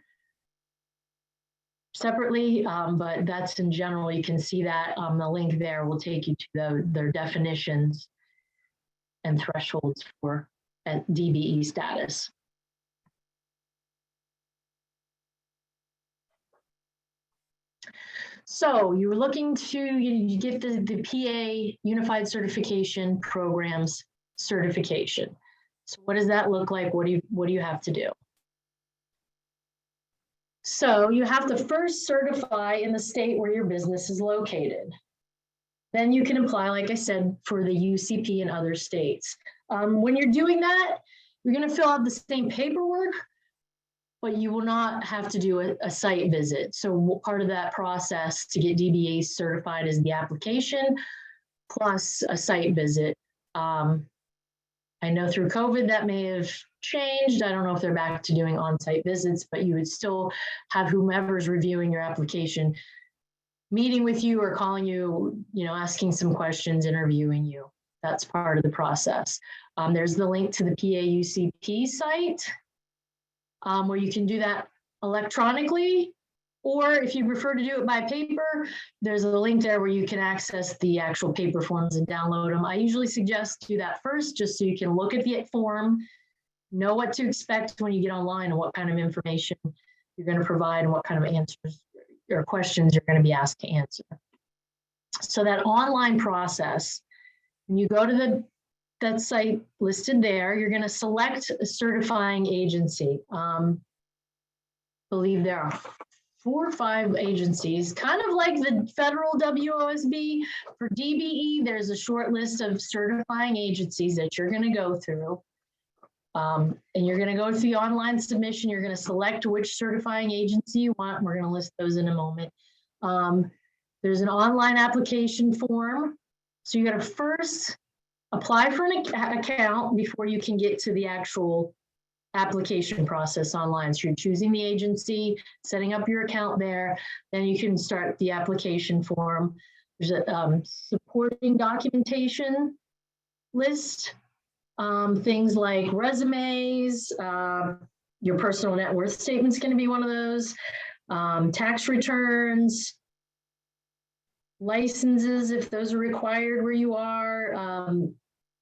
separately, but that's in general. You can see that the link there will take you to their definitions and thresholds for at DBE status. So you were looking to you get the PA Unified Certification Programs certification. So what does that look like? What do you have to do? So you have to first certify in the state where your business is located. Then you can apply, like I said, for the UCP in other states. When you're doing that, you're going to fill out the same paperwork, but you will not have to do a site visit. So part of that process to get DBA certified is the application plus a site visit. I know through COVID that may have changed. I don't know if they're back to doing on-site visits, but you would still have whomever's reviewing your application meeting with you or calling you, asking some questions, interviewing you. That's part of the process. There's the link to the PAUCP site where you can do that electronically, or if you prefer to do it by paper, there's a link there where you can access the actual paper forms and download them. I usually suggest do that first, just so you can look at the form, know what to expect when you get online and what kind of information you're going to provide and what kind of answers or questions you're going to be asked to answer. So that online process, when you go to that site listed there, you're going to select a certifying agency. I believe there are 4 or 5 agencies, kind of like the federal WOSB. For DBE, there's a short list of certifying agencies that you're going to go through. And you're going to go through the online submission. You're going to select which certifying agency you want. We're going to list those in a moment. There's an online application form. So you got to first apply for an account before you can get to the actual application process online. So you're choosing the agency, setting up your account there, then you can start the application form. There's a supporting documentation list, things like resumes, your personal net worth statement is going to be one of those, tax returns, licenses if those are required where you are,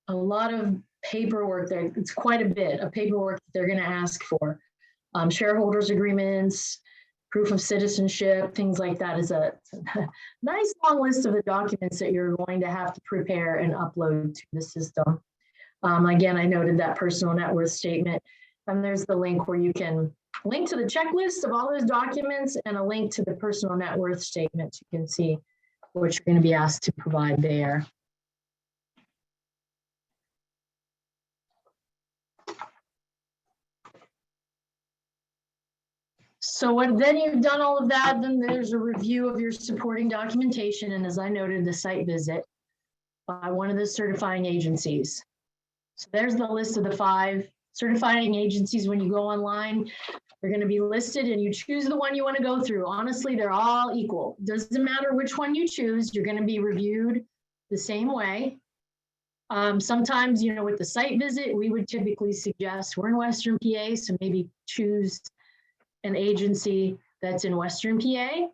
a lot of paperwork there. It's quite a bit of paperwork that they're going to ask for. Shareholders agreements, proof of citizenship, things like that is a nice long list of the documents that you're going to have to prepare and upload to the system. Again, I noted that personal net worth statement, and there's the link where you can link to the checklist of all those documents and a link to the personal net worth statement. You can see what you're going to be asked to provide there. So then you've done all of that, then there's a review of your supporting documentation. And as I noted, the site visit by one of the certifying agencies. So there's the list of the 5 certifying agencies. When you go online, they're going to be listed and you choose the one you want to go through. Honestly, they're all equal. Doesn't matter which one you choose, you're going to be reviewed the same way. Sometimes, with the site visit, we would typically suggest, we're in Western PA, so maybe choose an agency that's in Western PA.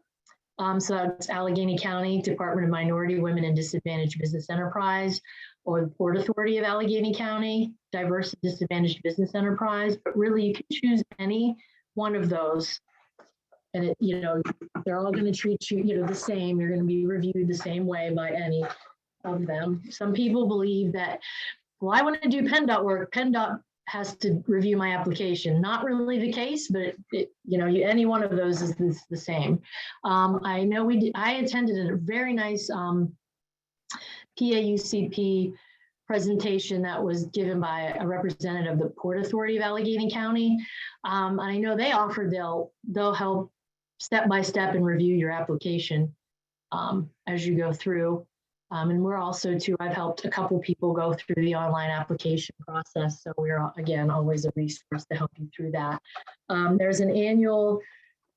So that's Allegheny County Department of Minority, Women, and Disadvantaged Business Enterprise, or the Port Authority of Allegheny County, Diverse and Disadvantaged Business Enterprise. But really, you can choose any one of those. And they're all going to treat you, the same. You're going to be reviewed the same way by any of them. Some people believe that, well, I want to do PennDOT work. PennDOT has to review my application. Not really the case, but any one of those is the same. I know I attended a very nice PAUCP presentation that was given by a representative of the Port Authority of Allegheny County. And I know they offered they'll help step by step and review your application as you go through. And we're also too, I've helped a couple people go through the online application process. So we're, again, always a resource to help you through that. There's an annual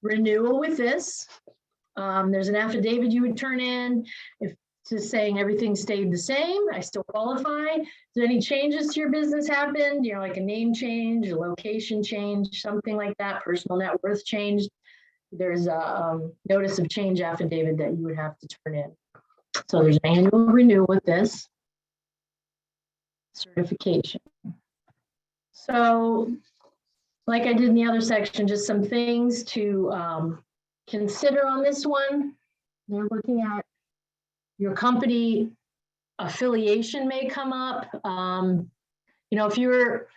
renewal with this. There's an affidavit you would turn in if just saying everything stayed the same, I still qualify. Did any changes to your business happen? You know, like a name change, a location change, something like that, personal net worth changed. There's a notice of change affidavit that you would have to turn in. So there's an annual renewal with this certification. So like I did in the other section, just some things to consider on this one. They're looking at your company affiliation may come up. You know, if you're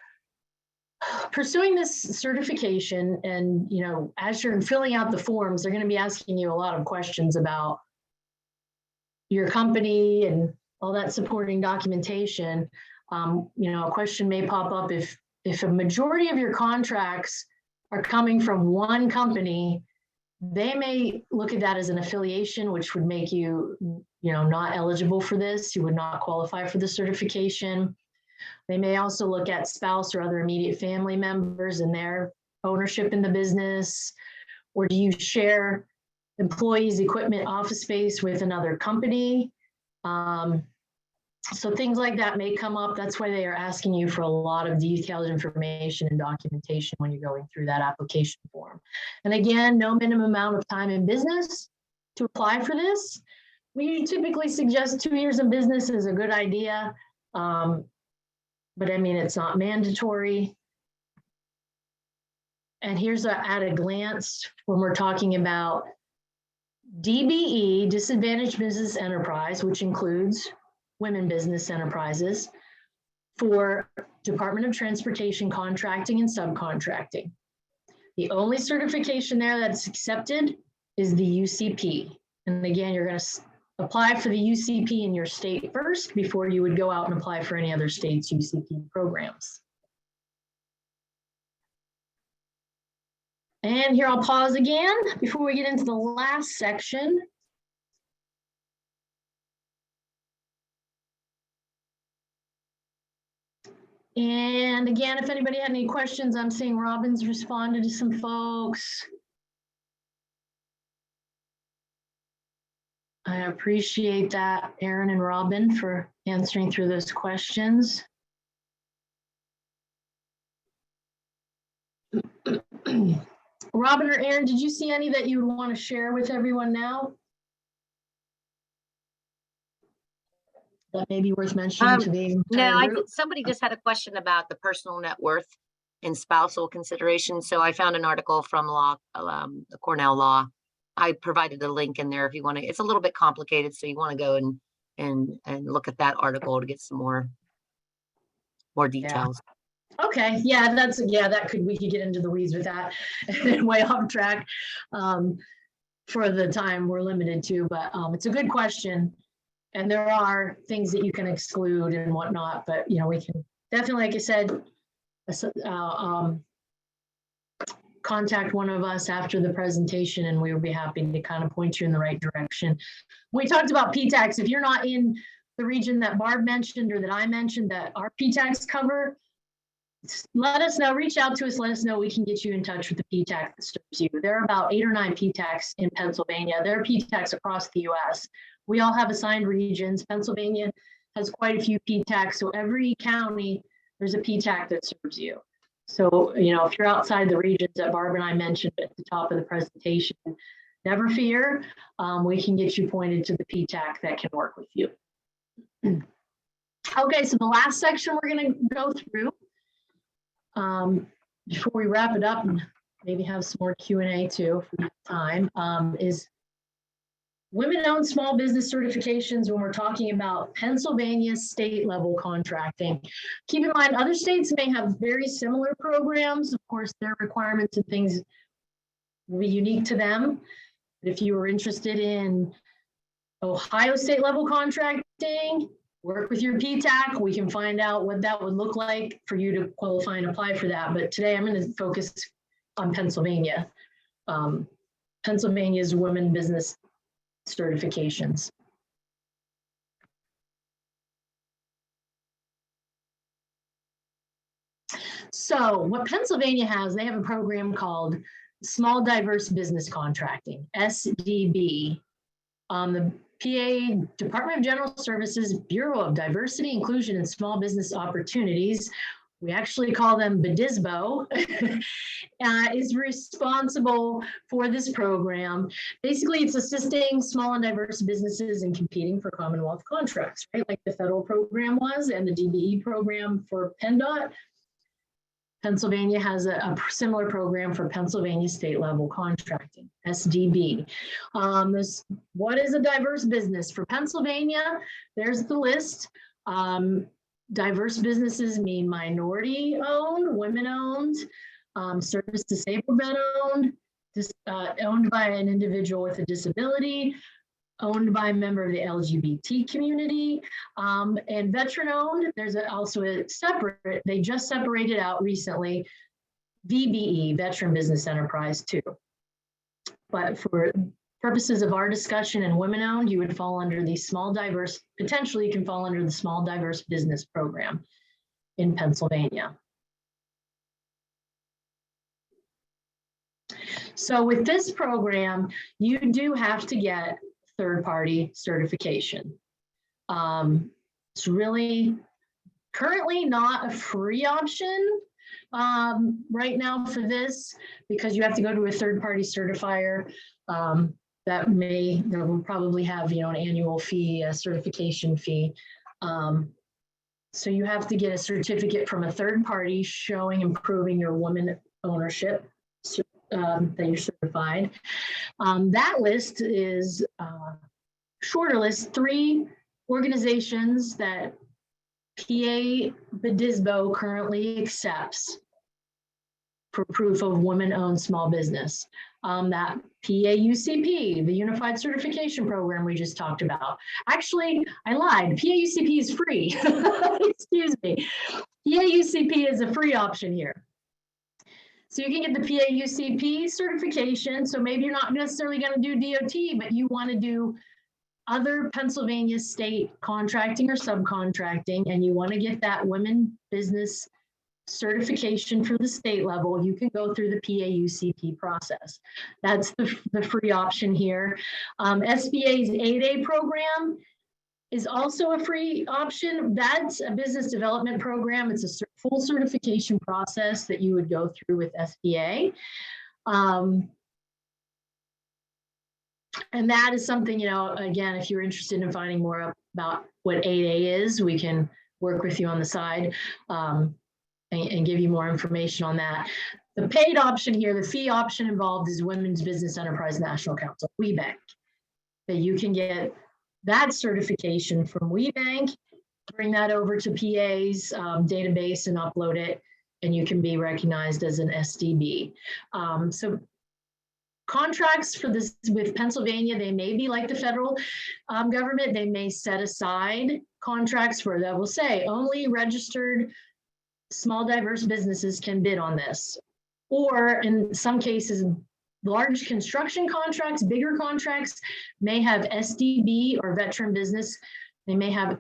pursuing this certification and, you know, as you're filling out the forms, they're going to be asking you a lot of questions about your company and all that supporting documentation. You know, a question may pop up if a majority of your contracts are coming from one company, they may look at that as an affiliation, which would make you, you know, not eligible for this. You would not qualify for the certification. They may also look at spouse or other immediate family members and their ownership in the business. Or do you share employees, equipment, office space with another company? So things like that may come up. That's why they are asking you for a lot of detailed information and documentation when you're going through that application form. And again, no minimum amount of time in business to apply for this. We typically suggest 2 years in business is a good idea. But I mean, it's not mandatory. And here's at a glance when we're talking about DBE, Disadvantaged Business Enterprise, which includes women business enterprises, for Department of Transportation contracting and subcontracting. The only certification there that's accepted is the UCP. And again, you're going to apply for the UCP in your state first before you would go out and apply for any other state's UCP programs. And here I'll pause again before we get into the last section. And again, if anybody had any questions, I'm seeing Robin's responded to some folks. I appreciate that, Aaron and Robin, for answering through those questions. Robin or Aaron, did you see any that you would want to share with everyone now? That may be worth mentioning to the entire group? Somebody just had a question about the personal net worth and spousal consideration. So I found an article from the Cornell Law. I provided a link in there if you want to. It's a little bit complicated, so you want to go and look at that article to get some more details. Yeah. Okay, yeah, we could get into the weeds with that and way off track for the time we're limited to, but it's a good question. And there are things that you can exclude and whatnot, but you know, we can definitely, like I said, contact one of us after the presentation and we will be happy to kind of point you in the right direction. We talked about PTACs. If you're not in the region that Barb mentioned or that I mentioned that our PTACs cover, let us know, reach out to us, let us know. We can get you in touch with the PTAC that serves you. There are about 8 or 9 PTACs in Pennsylvania. There are PTACs across the US. We all have assigned regions. Pennsylvania has quite a few PTACs. So every county, there's a PTAC that serves you. So, you know, if you're outside the regions that Barb and I mentioned at the top of the presentation, never fear. We can get you pointed to the PTAC that can work with you. Okay, so the last section we're going to go through before we wrap it up and maybe have some more Q&A too if we have time, is women-owned small business certifications when we're talking about Pennsylvania state level contracting. Keep in mind, other states may have very similar programs. Of course, their requirements and things will be unique to them. But if you were interested in Ohio state level contracting, work with your PTAC. We can find out what that would look like for you to qualify and apply for that. But today I'm going to focus on Pennsylvania. Pennsylvania's women business certifications. So what Pennsylvania has, they have a program called Small Diverse Business Contracting, SDB. The PA Department of General Services Bureau of Diversity, Inclusion, and Small Business Opportunities, we actually call them BDSBO, is responsible for this program. Basically, it's assisting small and diverse businesses in competing for Commonwealth contracts, right? Like the federal program was and the DBE program for PennDOT. Pennsylvania has a similar program for Pennsylvania state level contracting, SDB. What is a diverse business? For Pennsylvania, there's the list. Diverse businesses mean minority owned, women owned, service disabled men owned, owned by an individual with a disability, owned by a member of the LGBT community, and veteran owned. There's also a separate, they just separated out recently, VBE, Veteran Business Enterprise too. But for purposes of our discussion and women owned, you would fall under the small diverse, potentially you can fall under the small diverse business program in Pennsylvania. So with this program, you do have to get third-party certification. It's really currently not a free option right now for this, because you have to go to a third-party certifier that will probably have, you know, an annual fee, a certification fee. So you have to get a certificate from a third party showing and proving your woman ownership that you're certified. That list is shorter list, 3 organizations that PA BDSBO currently accepts for proof of women-owned small business. That PAUCP, the Unified Certification Program we just talked about. Actually, I lied, PAUCP is free. Excuse me. PAUCP is a free option here. So you can get the PAUCP certification. So maybe you're not necessarily going to do DOT, but you want to do other Pennsylvania state contracting or subcontracting, and you want to get that women business certification for the state level, you can go through the PAUCP process. That's the free option here. SBA's 8A program is also a free option. That's a business development program. It's a full certification process that you would go through with SBA. And that is something, you know, again, if you're interested in finding more about what 8A is, we can work with you on the side and give you more information on that. The paid option here, the fee option involved is Women's Business Enterprise National Council, WBEC. That you can get that certification from WBEC, bring that over to PA's database and upload it, and you can be recognized as an SDB. So contracts for this with Pennsylvania, they may be like the federal government. They may set aside contracts for that will say only registered small diverse businesses can bid on this. Or in some cases, large construction contracts, bigger contracts may have SDB or veteran business. They may have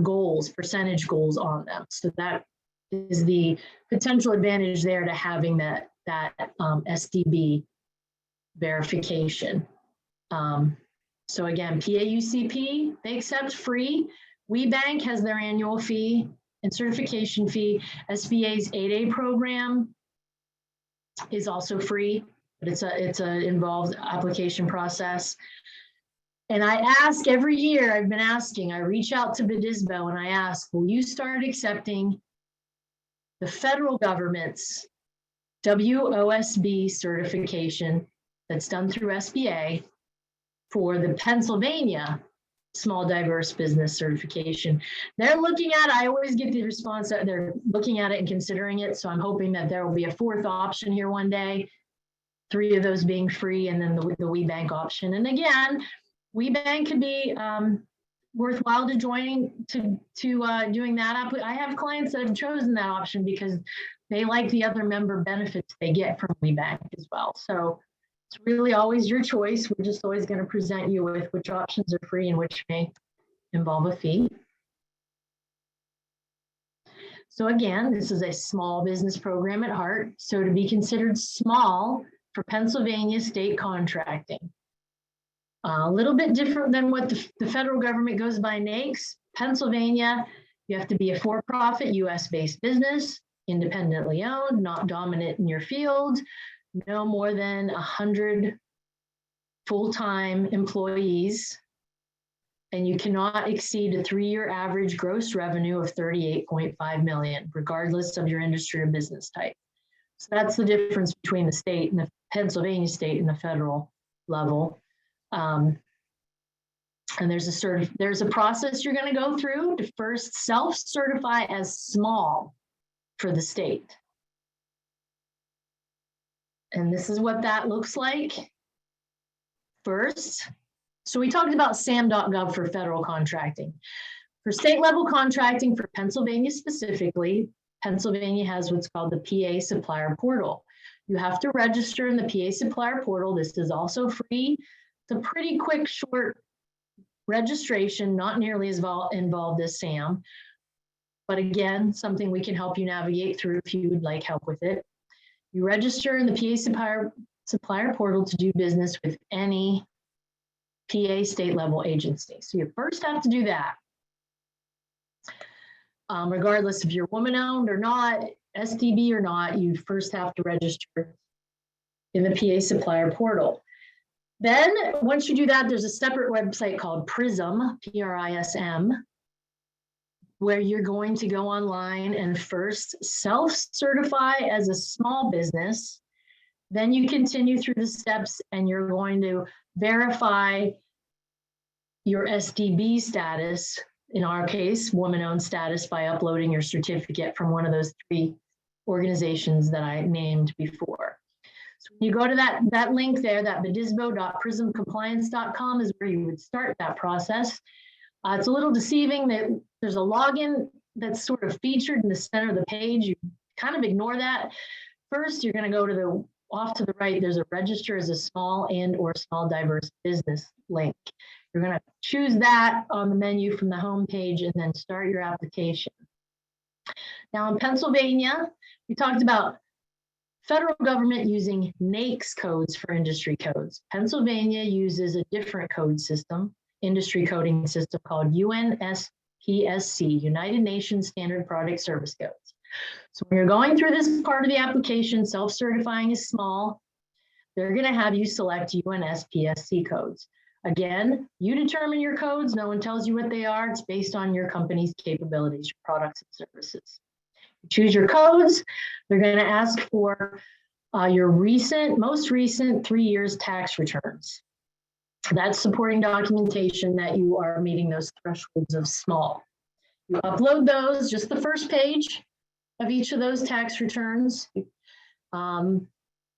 goals, percentage goals on them. So that is the potential advantage there to having that SDB verification. So again, PAUCP, they accept free. WBEC has their annual fee and certification fee. SBA's 8A program is also free, but it's a involved application process. And I ask every year, I've been asking, I reach out to BDSBO and I ask, will you start accepting the federal government's WOSB certification that's done through SBA for the Pennsylvania Small Diverse Business Certification? They're looking at it. I always get the response that they're looking at it and considering it. So I'm hoping that there will be a 4th option here one day, 3 of those being free, and then the WBEC option. And again, WBEC could be worthwhile to joining to doing that. I have clients that have chosen that option because they like the other member benefits they get from WBEC as well. So it's really always your choice. We're just always going to present you with which options are free and which may involve a fee. So again, this is a small business program at heart. So to be considered small for Pennsylvania state contracting. A little bit different than what the federal government goes by NAICS. Pennsylvania, you have to be a for-profit US-based business, independently owned, not dominant in your field, no more than 100 full-time employees, and you cannot exceed a 3-year average gross revenue of 38.5 million, regardless of your industry or business type. So that's the difference between the state and the Pennsylvania state and the federal level. And there's a process you're going to go through to first self-certify as small for the state. And this is what that looks like. First, so we talked about sam.gov for federal contracting. For state level contracting for Pennsylvania specifically, Pennsylvania has what's called the PA Supplier Portal. You have to register in the PA Supplier Portal. This is also free. It's a pretty quick, short registration, not nearly as involved as SAM, but again, something we can help you navigate through if you would like help with it. You register in the PA Supplier Portal to do business with any PA state level agency. So you first have to do that. Regardless if you're woman owned or not, SDB or not, you first have to register in the PA Supplier Portal. Then once you do that, there's a separate website called PRISM, P-R-I-S-M, where you're going to go online and first self-certify as a small business. Then you continue through the steps and you're going to verify your SDB status, in our case, woman-owned status, by uploading your certificate from one of those 3 organizations that I named before. So when you go to that link there, that bedisbo.prismcompliance.com is where you would start that process. It's a little deceiving that there's a login that's sort of featured in the center of the page. You kind of ignore that. First, you're going to go to off to the right, there's a register as a small and/or small diverse business link. You're going to choose that on the menu from the home page and then start your application. Now in Pennsylvania, we talked about federal government using NAICS codes for industry codes. Pennsylvania uses a different code system, industry coding system called UNSPSC, United Nations Standard Product Service Codes. So when you're going through this part of the application, self-certifying is small, they're going to have you select UNSPSC codes. Again, you determine your codes. No one tells you what they are. It's based on your company's capabilities, your products and services. You choose your codes. They're going to ask for your most recent 3 years tax returns. That's supporting documentation that you are meeting those thresholds of small. You upload those, just the first page of each of those tax returns.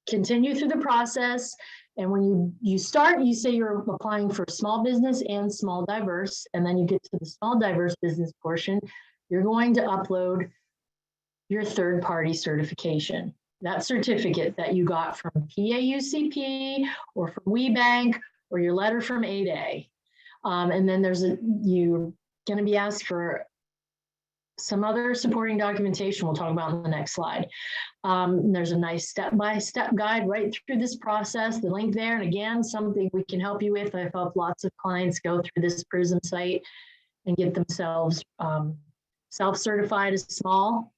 Continue through the process. And when you start, you say you're applying for small business and small diverse, and then you get to the small diverse business portion, you're going to upload your third-party certification. That certificate that you got from PAUCP or from WeBank or your letter from 8A. And then you're going to be asked for some other supporting documentation we'll talk about in the next slide. There's a nice step-by-step guide right through this process, the link there. And again, something we can help you with. I've helped lots of clients go through this PRISM site and get themselves self-certified as small.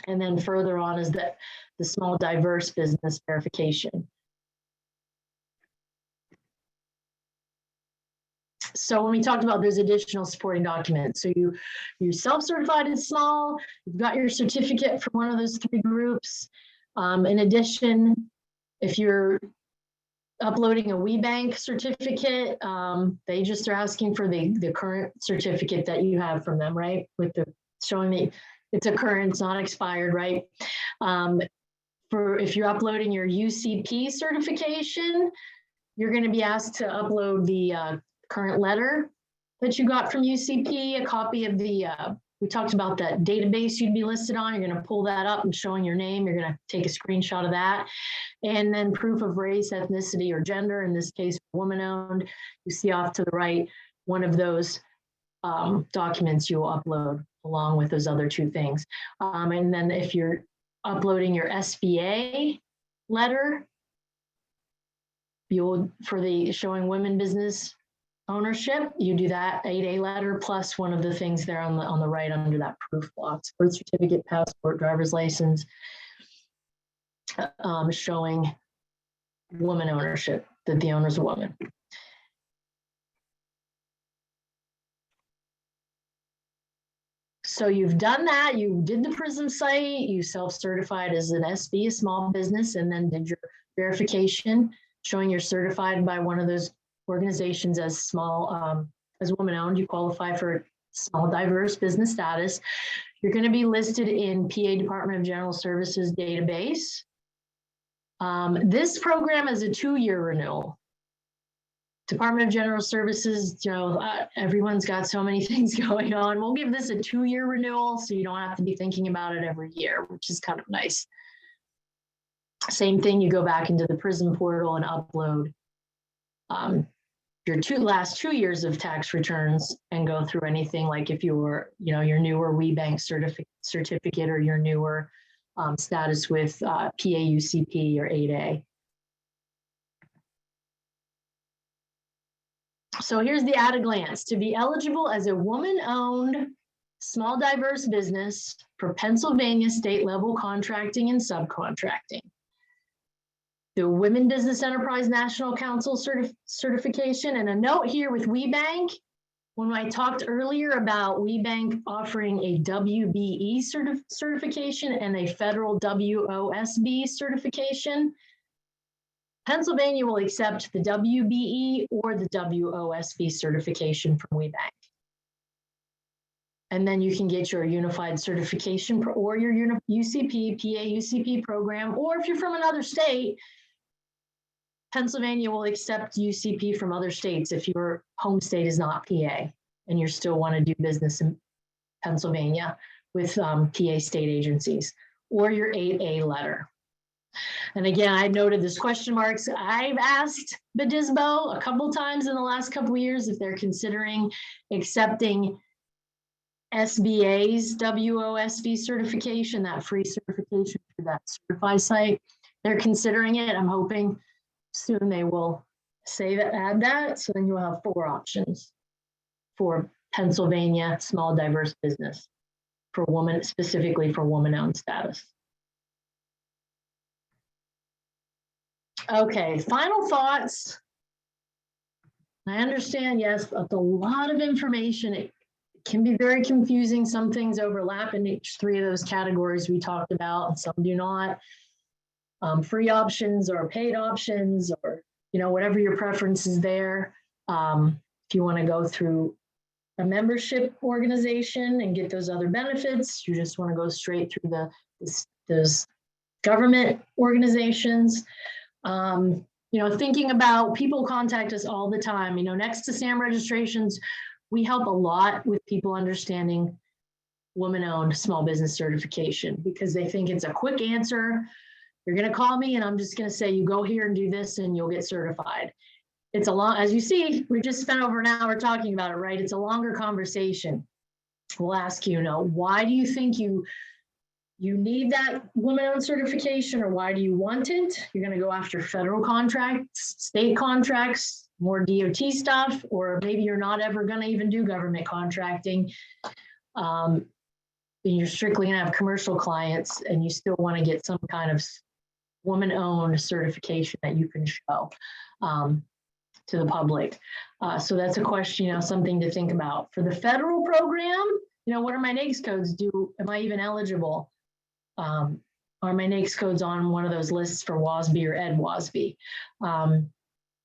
And then further on is the small diverse business verification. So when we talked about those additional supporting documents, so you self-certified as small, you've got your certificate from one of those 3 groups. In addition, if you're uploading a WeBank certificate, they just are asking for the current certificate that you have from them, right? With the showing that it's a current, it's not expired, right? If you're uploading your UCP certification, you're going to be asked to upload the current letter that you got from UCP, a copy of the, we talked about that database you'd be listed on. You're going to pull that up and showing your name. You're going to take a screenshot of that. And then proof of race, ethnicity, or gender, in this case, woman-owned. You see off to the right, one of those documents you'll upload along with those other two things. And then if you're uploading your SBA letter, you'll, for the showing women business ownership, you do that 8A letter plus one of the things there on the right under that proof box: birth certificate, passport, driver's license, showing woman ownership, that the owner's a woman. So you've done that, you did the PRISM site, you self-certified as an SB, a small business, and then did your verification showing you're certified by one of those organizations as small, as woman-owned. You qualify for small diverse business status. You're going to be listed in PA Department of General Services database. This program is a 2-year renewal. Department of General Services, you know, everyone's got so many things going on. We'll give this a 2-year renewal, so you don't have to be thinking about it every year, which is kind of nice. Same thing, you go back into the PRISM portal and upload your last 2 years of tax returns and go through anything, like if you were, you know, your newer WBE certificate or your newer status with PAUCP or 8A. So here's the at a glance. To be eligible as a woman-owned small diverse business for Pennsylvania state level contracting and subcontracting, the Women Business Enterprise National Council certification. And a note here with WBENC, when I talked earlier about WBENC offering a WBE certification and a federal WOSB certification, Pennsylvania will accept the WBE or the WOSB certification from WBENC. And then you can get your unified certification or your UCP, PAUCP program, or if you're from another state, Pennsylvania will accept UCP from other states if your home state is not PA and you still want to do business in Pennsylvania with PA state agencies, or your 8A letter. And again, I noted this question marks. I've asked BDSBO a couple times in the last couple of years if they're considering accepting SBA's WOSB certification, that free certification through that certify site. They're considering it. I'm hoping soon they will say that, add that. So then you'll have 4 options for Pennsylvania small diverse business for woman, specifically for woman-owned status. Okay, final thoughts. I understand, yes, it's a lot of information. It can be very confusing. Some things overlap in each 3 of those categories we talked about, and some do not. Free options or paid options, or, you know, whatever your preference is there. If you want to go through a membership organization and get those other benefits, you just want to go straight through those government organizations. You know, thinking about, people contact us all the time, you know, next to SAM registrations, we help a lot with people understanding woman-owned small business certification, because they think it's a quick answer. You're going to call me and I'm just going to say, you go here and do this and you'll get certified. It's a long, as you see, we just spent over an hour talking about it, right? It's a longer conversation. We'll ask you, why do you think you need that woman-owned certification, or why do you want it? You're going to go after federal contracts, state contracts, more DOT stuff, or maybe you're not ever going to even do government contracting. And you're strictly going to have commercial clients, and you still want to get some kind of woman-owned certification that you can show to the public. So that's a question, something to think about. For the federal program, what are my NAICS codes? Am I even eligible? Are my NAICS codes on one of those lists for WOSB or EdWOSB?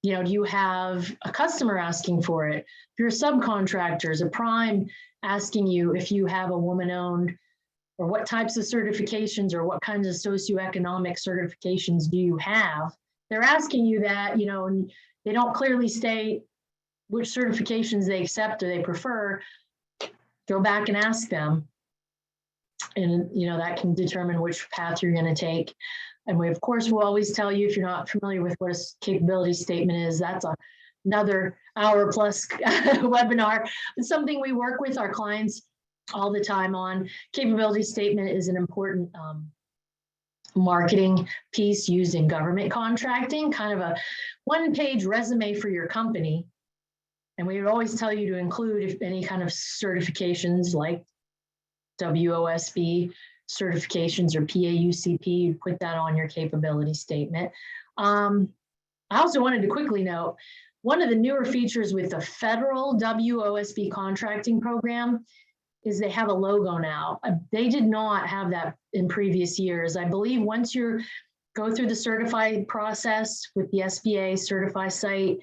Do you have a customer asking for it? If you're a subcontractor, is a prime asking you if you have a woman-owned, or what types of certifications or what kinds of socioeconomic certifications do you have? They're asking you that, and they don't clearly state which certifications they accept or they prefer. Go back and ask them. And, that can determine which path you're going to take. And we, of course, will always tell you, if you're not familiar with what a capability statement is, that's another hour plus webinar. It's something we work with our clients all the time on. Capability statement is an important marketing piece used in government contracting, kind of a one-page resume for your company. And we would always tell you to include any kind of certifications like WOSB certifications or PAUCP, put that on your capability statement. I also wanted to quickly note, one of the newer features with the federal WOSB contracting program is they have a logo now. They did not have that in previous years. I believe once you go through the certified process with the SBA certify site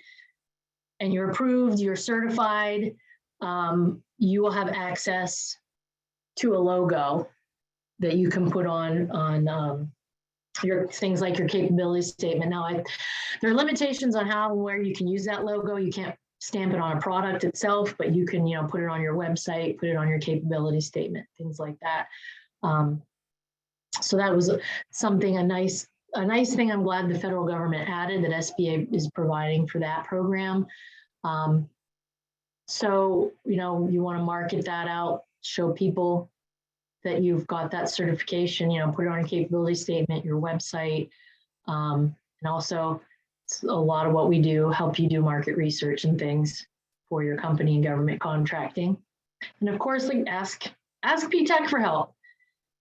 and you're approved, you're certified, you will have access to a logo that you can put on your things like your capability statement. Now, there are limitations on how and where you can use that logo. You can't stamp it on a product itself, but you can, put it on your website, put it on your capability statement, things like that. So that was something, a nice thing I'm glad the federal government added, that SBA is providing for that program. So, you want to market that out, show people that you've got that certification, put it on your capability statement, your website. And also, a lot of what we do, help you do market research and things for your company and government contracting. And of course, like ask PTAC for help.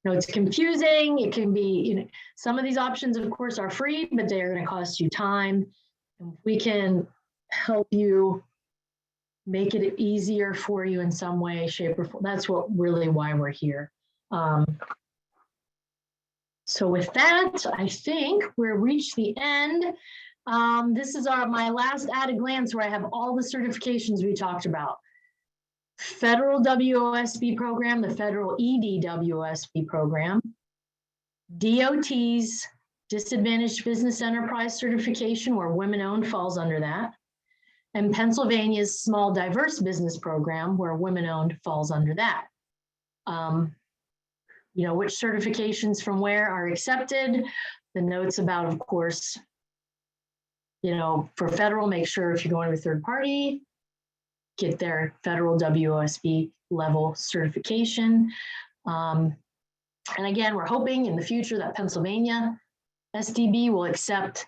It's confusing. It can be, some of these options, of course, are free, but they are going to cost you time. And we can help you make it easier for you in some way, shape, or form. That's really why we're here. So with that, I think we've reached the end. This is my last at a glance where I have all the certifications we talked about. Federal WOSB program, the federal EDWOSB program, DOT's Disadvantaged Business Enterprise certification, where women-owned falls under that, and Pennsylvania's Small Diverse Business program, where women-owned falls under that. Which certifications from where are accepted, the notes about, of course, for federal, make sure if you're going to a third party, get their federal WOSB level certification. And again, we're hoping in the future that Pennsylvania SDB will accept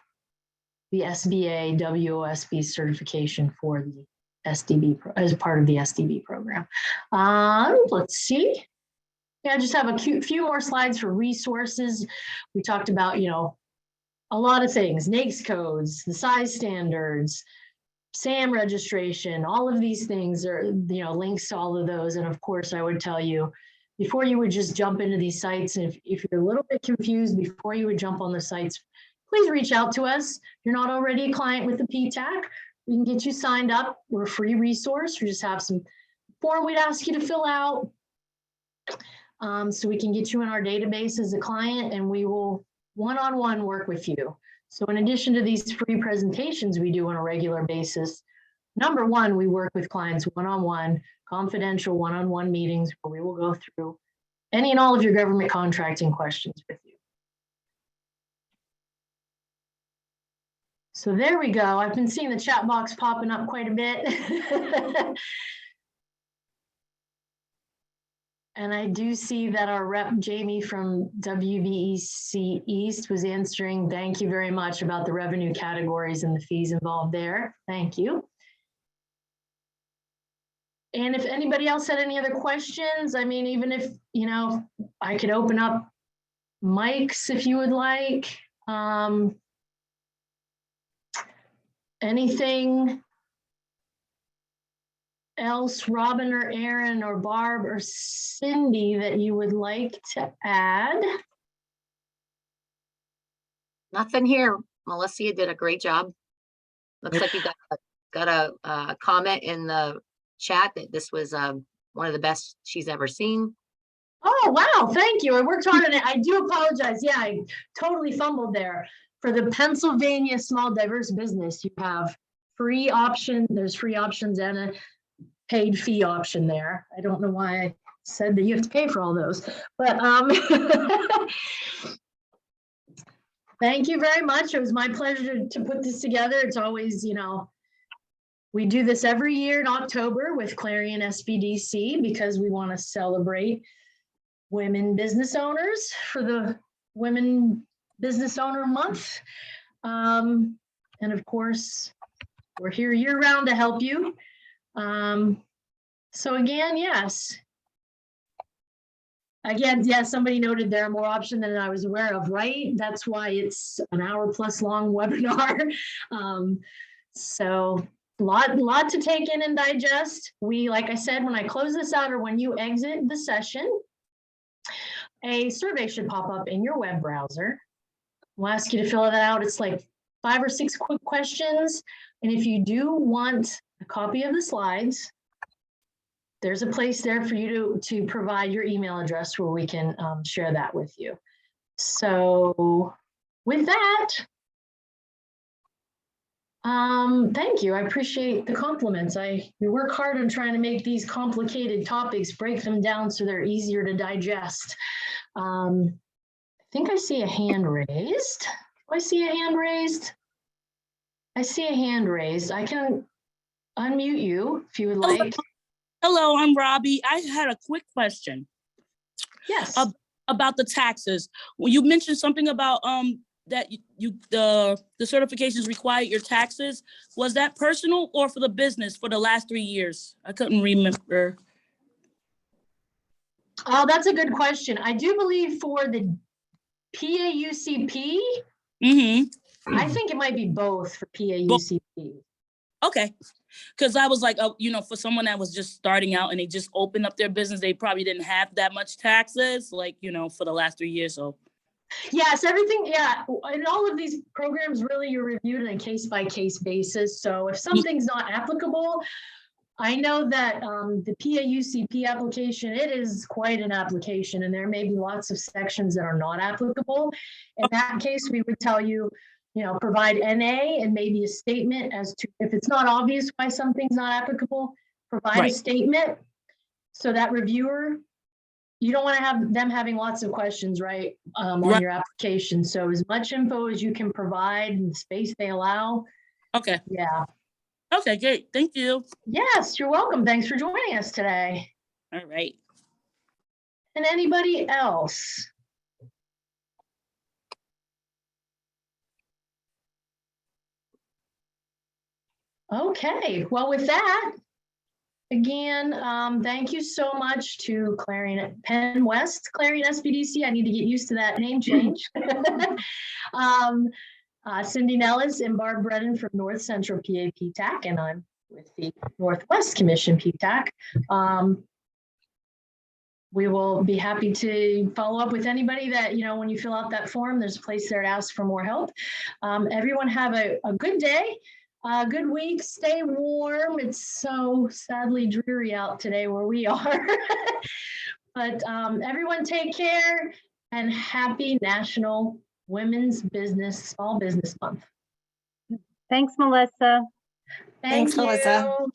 the SBA WOSB certification for the SDB as part of the SDB program. Let's see. Yeah, I just have a few more slides for resources. We talked about, a lot of things, NAICS codes, the size standards, SAM registration, all of these things are, links to all of those. And of course, I would tell you, before you would just jump into these sites, and if you're a little bit confused before you would jump on the sites, please reach out to us. If you're not already a client with the PTAC, we can get you signed up. We're a free resource. We just have some form we'd ask you to fill out. So we can get you in our database as a client, and we will one-on-one work with you. So in addition to these free presentations we do on a regular basis, number one, we work with clients one-on-one, confidential one-on-one meetings where we will go through any and all of your government contracting questions with you. So there we go. I've been seeing the chat box popping up quite a bit. And I do see that our rep, Jamie from WBEC East, was answering. Thank you very much about the revenue categories and the fees involved there. Thank you. And if anybody else had any other questions, I mean, even if, I could open up mics if you would like. Anything else, Robin or Aaron or Barb or Cindy, that you would like to add? Nothing here. Melissa, you did a great job. Looks like you got a comment in the chat that this was one of the best she's ever seen. Oh, wow. Thank you. I worked hard on it. I do apologize. Yeah, I totally fumbled there. For the Pennsylvania Small Diverse Business, you have free option. There's free options and a paid fee option there. I don't know why I said that you have to pay for all those, but thank you very much. It was my pleasure to put this together. It's always, We do this every year in October with Clarion SBDC because we want to celebrate women business owners for the Women Business Owner Month. And of course, we're here year round to help you. So again, yes. Again, yes, somebody noted there are more options than I was aware of, right? That's why it's an hour plus long webinar. So lot to take in and digest. We, like I said, when I close this out or when you exit the session, a survey should pop up in your web browser. We'll ask you to fill that out. It's like 5 or 6 quick questions. And if you do want a copy of the slides, there's a place there for you to provide your email address where we can share that with you. So with that, thank you. I appreciate the compliments. We work hard on trying to make these complicated topics, break them down so they're easier to digest. I think I see a hand raised. Do I see a hand raised? I see a hand raised. I can unmute you if you would like. Hello, I'm Robbie. I had a quick question. Yes. About the taxes. When you mentioned something about that the certifications require your taxes. Was that personal or for the business for the last 3 years? I couldn't remember. Oh, that's a good question. I do believe for the PAUCP, I think it might be both for PAUCP. Okay. Because I was like, for someone that was just starting out and they just opened up their business, they probably didn't have that much taxes, like, for the last 3 years. So. Yes, everything. Yeah. And all of these programs really you're reviewed on a case-by-case basis. So if something's not applicable, I know that the PAUCP application, it is quite an application, and there may be lots of sections that are not applicable. In that case, we would tell you, provide NA and maybe a statement as to if it's not obvious why something's not applicable, provide a statement so that reviewer, you don't want to have them having lots of questions, right, on your application. So as much info as you can provide in the space they allow. Okay. Yeah. Okay, great. Thank you. Yes, you're welcome. Thanks for joining us today. All right. And anybody else? Okay, well, with that, again, thank you so much to Clarion Pennwest, Clarion SBDC. I need to get used to that name change. Cindy Nellis and Barb Bredden from North Central PA PTAC, and I'm with the Northwest Commission PTAC. We will be happy to follow up with anybody that, when you fill out that form, there's a place there to ask for more help. Everyone have a good day. Good week, stay warm. It's so sadly dreary out today where we are. But everyone take care and happy National Women's Small Business Month. Thanks, Melissa. Thanks, Melissa. you.